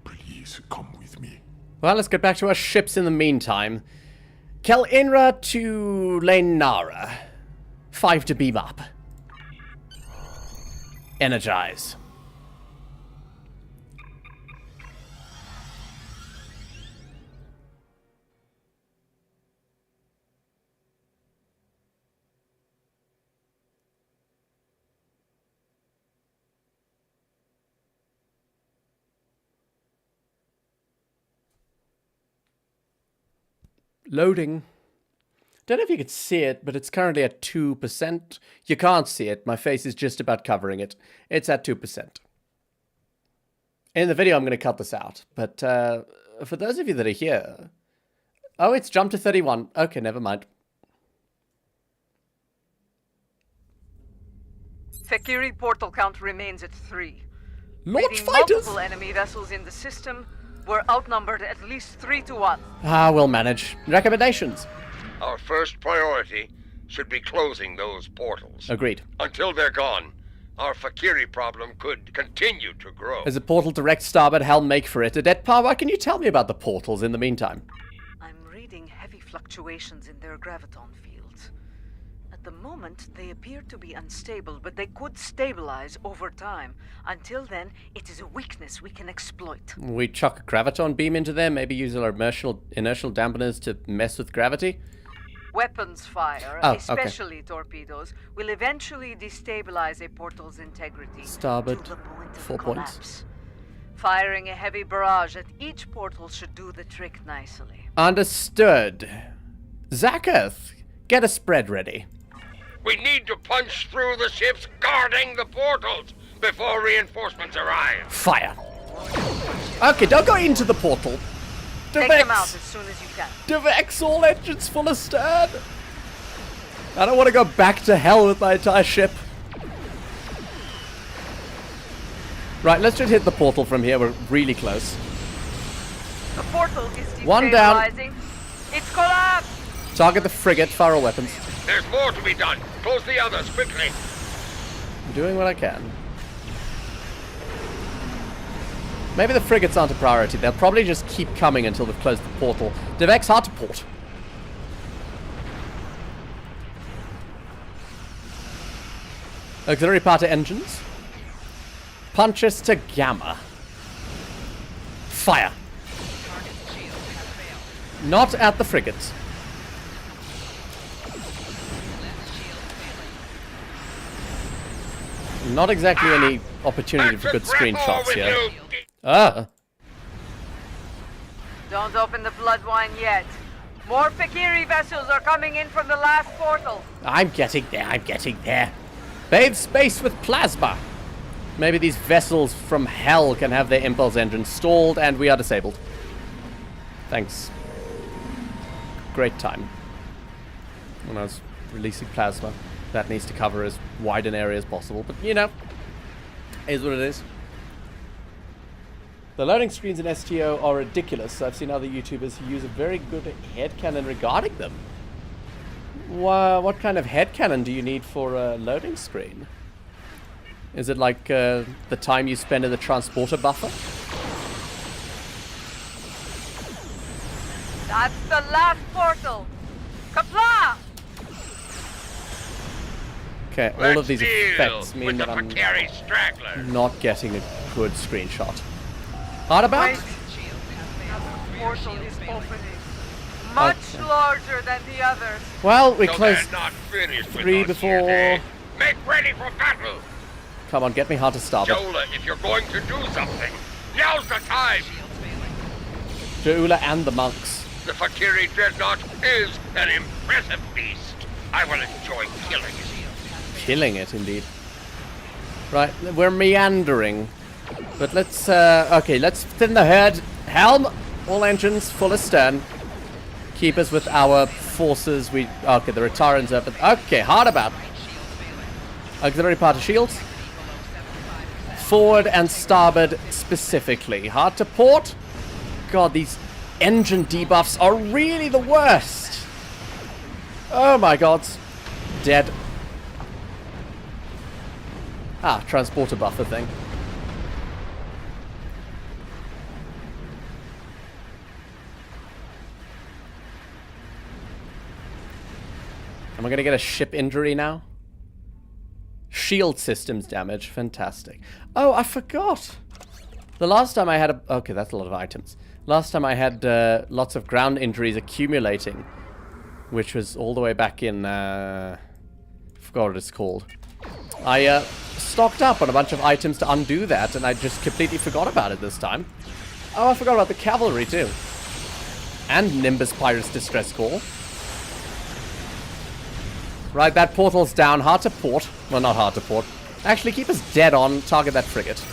please come with me. Well, let's get back to our ships in the meantime. kel'Inra to Lenara. 5 to beam up. Energize. Loading. Don't know if you could see it, but it's currently at 2%. You can't see it. My face is just about covering it. It's at 2%. In the video, I'm going to cut this out. But for those of you that are here... Oh, it's jumped to 31. Okay, never mind. Fekiri portal count remains at 3. Launch Reading fighters! multiple enemy vessels in the system. We're outnumbered at least 3 to 1. Ah, we'll manage. Recommendations? Our first priority should be closing those portals. Agreed. Until they're gone, our Fakiri problem could continue to grow. As a portal direct starboard, helm make for it. Adetpa, what can you tell me about the portals in the meantime? I'm reading heavy fluctuations in their graviton fields. At the moment, they appear to be unstable, but they could stabilize over time. Until then, it is a weakness we can exploit. We chuck a graviton beam into them, maybe use our inertial dampeners to mess with gravity? Weapons fire, especially torpedoes, will eventually destabilize a portal's integrity Starboard, to the point of 4 collapse. points. Firing a heavy barrage at each portal should do the trick nicely. Understood. Zakath, get a spread ready. We need to punch through the ships guarding the portals before reinforcements arrive. Fire. Okay, don't go into the portal. Take them out as soon as you can. Devex, all engines full astern. I don't want to go back to hell with my entire ship. Right, let's just hit the portal from here. We're really close. The portal is destabilizing. One down. It's collapsed. Target the frigate, fire weapons. There's more to be done. Close the others quickly. I'm doing what I can. Maybe the frigates aren't a priority. They'll probably just keep coming until we've closed the portal. Devex, hard to port. Auxiliary power to engines. Punches to Gamma. Fire. Not at the frigates. Not exactly any opportunity for good screenshots here. Ah. Don't open the blood wine yet. More Fakiri vessels are coming in from the last portal. I'm getting there, I'm getting there. Bathe space with plasma. Maybe these vessels from hell can have their impulse engines stalled and we are disabled. Thanks. Great time. When I was releasing plasma, that needs to cover as wide an area as possible, but you know, is what it is. The loading screens in STO are ridiculous. I've seen other YouTubers who use a very good headcanon regarding them. What kind of headcanon do you need for a loading screen? Is it like the time you spend in the transporter buffer? That's the last portal. Kapla! Okay, all of these effects mean that I'm not getting a good screenshot. Hard about? The portal is opening. Much larger than the others. Well, we So closed they're not finished with 3 us before. yet, eh? Make ready for battle! Come on, get me hard to starboard. Jola, if you're going to do something, now's the time! Ja'ula and the monks. The Fakiri Dreadnought is an impressive beast. I will enjoy killing it. Killing it, indeed. Right, we're meandering. But let's, okay, let's thin the herd. Helm! All engines full astern. Keep us with our forces. Okay, the Retarans open. Okay, hard about. Auxiliary party shields. Forward and starboard specifically. Hard to port. God, these engine debuffs are really the worst. Oh my god. Dead. Ah, transporter buffer thing. Am I gonna get a ship injury now? Shield systems damage. Fantastic. Oh, I forgot. The last time I had a... Okay, that's a lot of items. Last time I had lots of ground injuries accumulating, which was all the way back in... I forgot what it's called. I stocked up on a bunch of items to undo that, and I just completely forgot about it this time. Oh, I forgot about the cavalry, too. And Nimbus Pirate's Distress Call. Right, that portal's down. Hard to port. Well, not hard to port. Actually, keep us dead on. Target that frigate.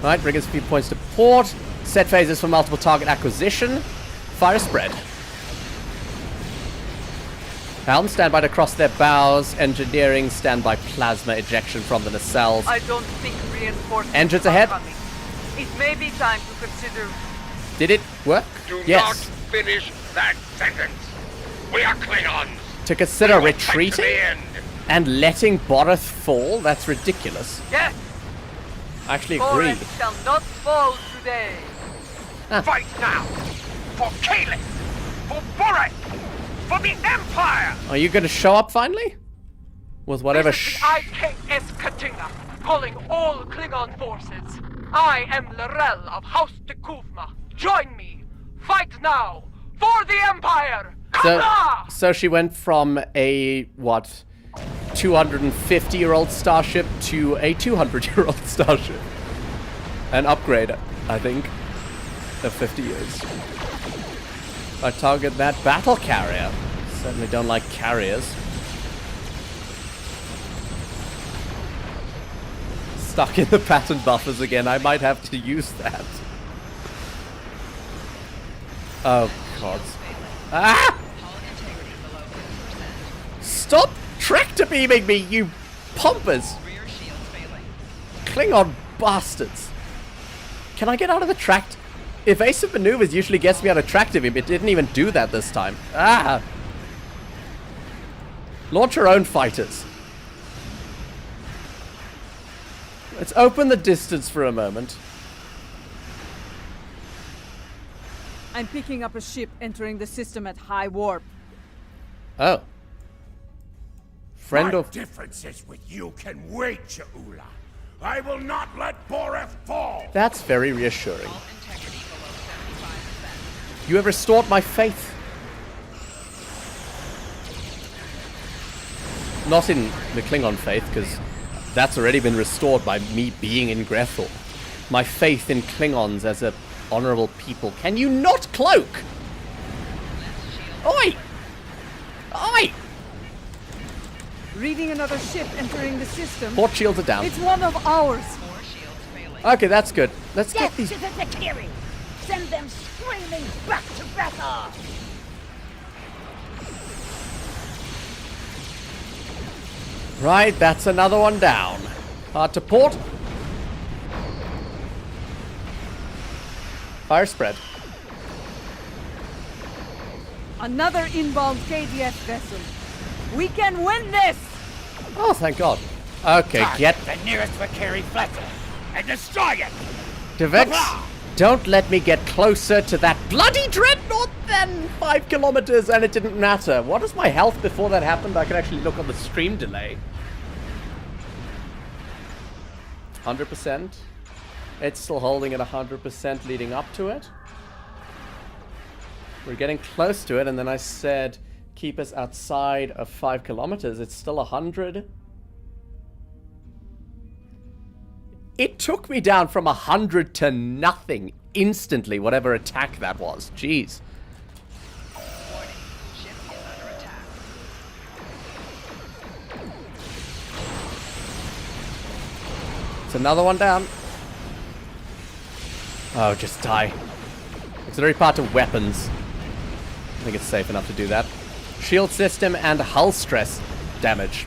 Right, bring us a few points to port. Set phases for multiple target acquisition. Fire spread. Helm, stand by to cross their bows. Engineering, stand by plasma ejection from the nacelles. I don't think reinforcements Engines ahead. Coming. It may be time to consider... Did it work? Do yes. not finish that sentence. We are Klingons. To consider We will fight to retreating the end. and letting Boreth fall? That's ridiculous. Yes! I actually agree. Boreth shall not fall today. Fight now! For Kalis! For Boreth! For the Empire! Are you going to show up finally? With whatever This is the IKS Katinga, calling all Klingon forces. I am Lorel of House Tekuvma. Join me. Fight now for the Empire. So she went from a, what, 250-year-old starship to a 200-year-old starship. An upgrade, I think, of 50 years. I target that battle carrier. Certainly don't like carriers. Stuck in the pattern buffers again. I might have to use that. Oh, God. Ah! Stop tractor beaming me, you pompous! Klingon bastards. Can I get out of the tract? Evasive maneuvers usually gets me out of tractor beam. It didn't even do that this time. Ah! Launch your own fighters. Let's open the distance for a moment. I'm picking up a ship entering the system at high warp. Oh. Friend My of... differences with you can wait, Ja'ula. I will not let Boreth fall. That's very reassuring. You have restored my faith. Not in the Klingon faith, because that's already been restored by me being in Gre'thor. My faith in Klingons as a honorable people. Can you not cloak? Oi! Oi! Reading another ship entering the system. Port shields are down. It's one of ours. Okay, that's good. Let's get Death these... to the Zakiri! Send them screaming back to Gre'thor! Right, that's another one down. Hard to port. Fire spread. Another inbound KDS vessel. We can win this! Oh, thank God. Okay, get... the nearest Vakiri vessel and destroy it! Devex, don't let me get closer to that bloody dreadnought than 5 kilometers, and it didn't matter. What was my health before that happened? I can actually look on the stream delay. 100%. It's still holding at 100% leading up to it. We're getting close to it, and then I said keep us outside of 5 kilometers. It's still 100. It took me down from 100 to nothing instantly, whatever attack that was. Jeez. It's another one down. Oh, just die. Auxiliary part of weapons. I think it's safe enough to do that. shield system, and hull stress damage.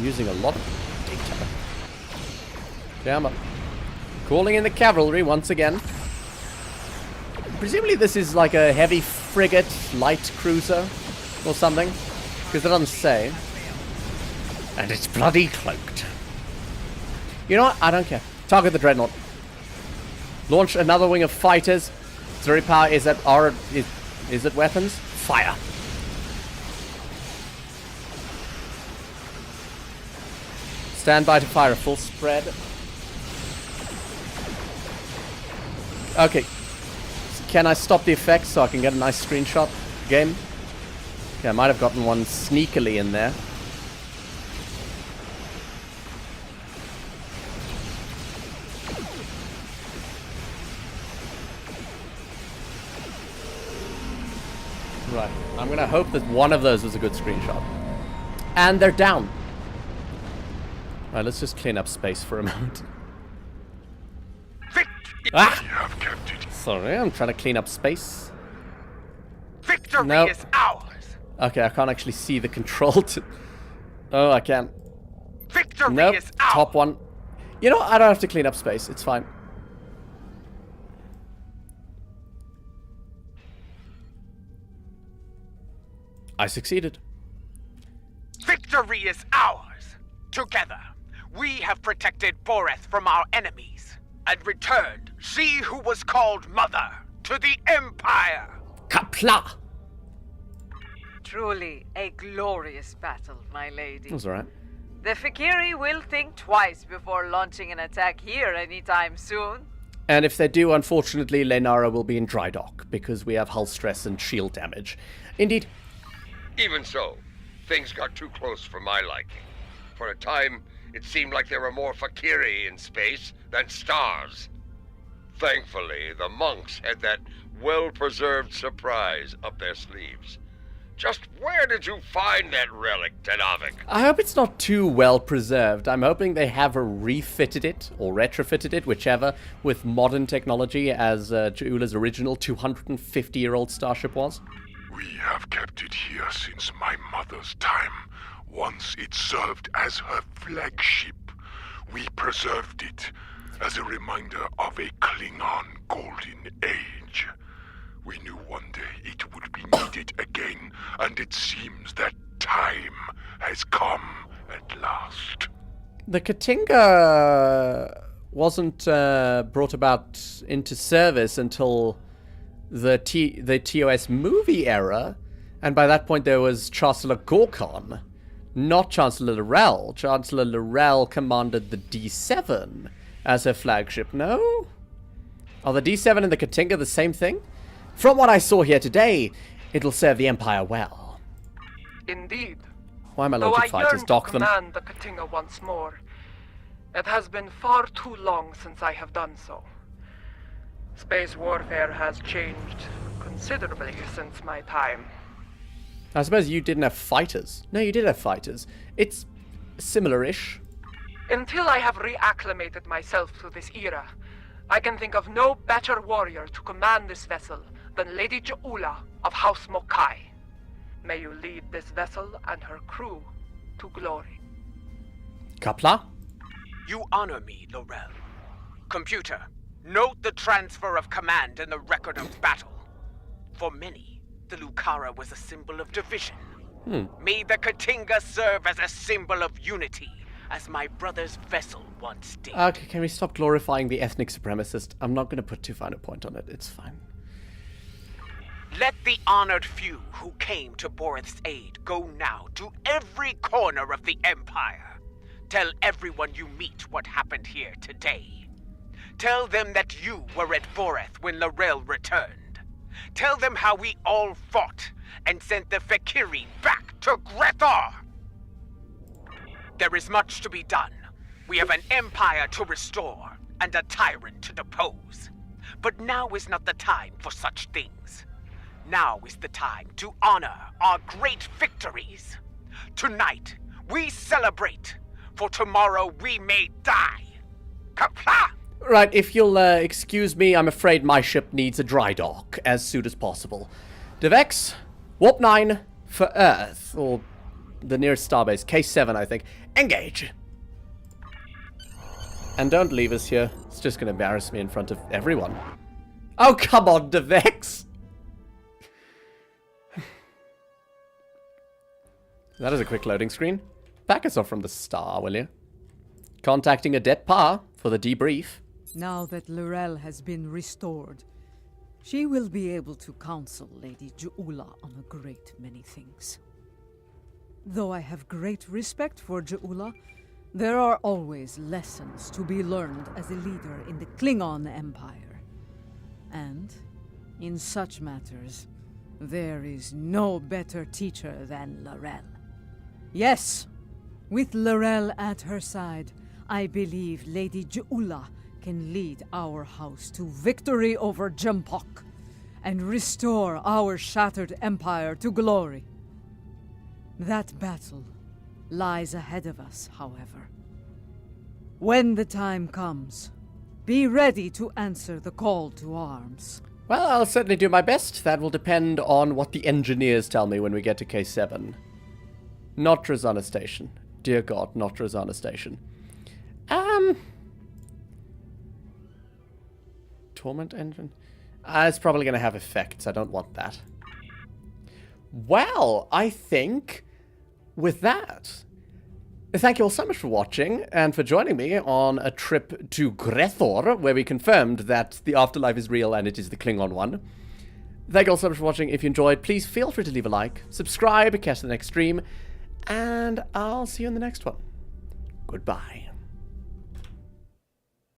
Using a lot of data. Damn it. Calling in the cavalry once again. Presumably this is like a heavy frigate, light cruiser, or something. Because it doesn't say. And it's bloody cloaked. You know what? I don't care. Target the dreadnought. Launch another wing of fighters. Auxiliary power is at our... Is it weapons? Fire. Stand by to fire a full spread. Okay. Can I stop the effects so I can get a nice screenshot game? Okay, I might have gotten one sneakily in there. Right. I'm gonna hope that one of those was a good screenshot. And they're down. Right, let's just clean up space for a moment. Ah! Sorry, I'm trying to clean up space. Victory Nope. is ours. Okay, I can't actually see the control to... Oh, I can. Victory Nope. is ours. Top one. You know, I don't have to clean up space. It's fine. I succeeded. Victory is ours. Together, we have protected Boreth from our enemies and returned she who was called Mother to the Empire. Kapla! Truly a glorious battle, my lady. That's alright. The Fikiri will think twice before launching an attack here anytime soon. And if they do, unfortunately, Lenara will be in dry dock, because we have hull stress and shield damage. Indeed. Even so, things got too close for my liking. For a time, it seemed like there were more Fakiri in space than stars. Thankfully, the monks had that well-preserved surprise up their sleeves. Just where did you find that relic, Tenavik? I hope it's not too well preserved. I'm hoping they have refitted it, or retrofitted it, whichever, with modern technology as Ja'ula's original 250-year-old starship was. We have kept it here since my mother's time. Once it served as her flagship. We preserved it as a reminder of a Klingon golden age. We knew one day it would be needed again, and it seems that time has come at last. The Katinga wasn't brought about into service until the TOS movie era, and by that point there was Chancellor Gorkon, not Chancellor Lorel. Chancellor Lorel commanded the D7 as her flagship. No? Are the D7 and the Katinga the same thing? From what I saw here today, it'll serve the Empire well. Indeed. Why am I Though loaded I fighters? yearn to Dock them. command the Katinga once more, it has been far too long since I have done so. Space warfare has changed considerably since my time. I suppose you didn't have fighters. No, you did have fighters. It's similar-ish. Until I have reacclimated myself to this era, I can think of no better warrior to command this vessel than Lady Ja'ula of House Mokai. May you lead this vessel and her crew to glory. Kapla? You honor me, Lorel. Computer, note the transfer of command in the record of battle. For many, the Lucara was a symbol of division. May the Katinga serve as a symbol of unity, as my brother's vessel once did. Okay, can we stop glorifying the ethnic supremacist? I'm not going to put too fine a point on it. It's fine. Let the honored few who came to Boreth's aid go now to every corner of the Empire. Tell everyone you meet what happened here today. Tell them that you were at Boreth when Lorel returned. Tell them how we all fought and sent the Fakiri back to Gre'thor. There is much to be done. We have an empire to restore and a tyrant to depose. But now is not the time for such things. Now is the time to honor our great victories. Tonight, we celebrate, for tomorrow we may die. Kapla! Right, if you'll excuse me, I'm afraid my ship needs a dry dock as soon as possible. Devex, Warp 9 for Earth, or the nearest starbase, K7, I think. Engage! And don't leave us here. It's just going to embarrass me in front of everyone. Oh, come on, Devex! That is a quick loading screen. Back us off from the star, will you? Contacting Adet Pa for the debrief. Now that Lorel has been restored, she will be able to counsel Lady Ju'ula on a great many things. Though I have great respect for Ju'ula, there are always lessons to be learned as a leader in the Klingon Empire. And, in such matters, there is no better teacher than Lorel. Yes, with Lorel at her side, I believe Lady Ju'ula can lead our house to victory over Jempok and restore our shattered empire to glory. That battle lies ahead of us, however. When the time comes, be ready to answer the call to arms. Well, I'll certainly do my best. That will depend on what the engineers tell me when we get to K7. Not Trezana Station. Dear God, not Trezana Station. Torment engine? It's probably going to have effects. I don't want that. Well, I think with that, thank you all so much for watching and for joining me on a trip to Gre'thor, where we confirmed that the afterlife is real and it is the Klingon one. Thank you all so much for watching. If you enjoyed, please feel free to leave a like, subscribe, catch the next stream, and I'll see you in the next one. Goodbye.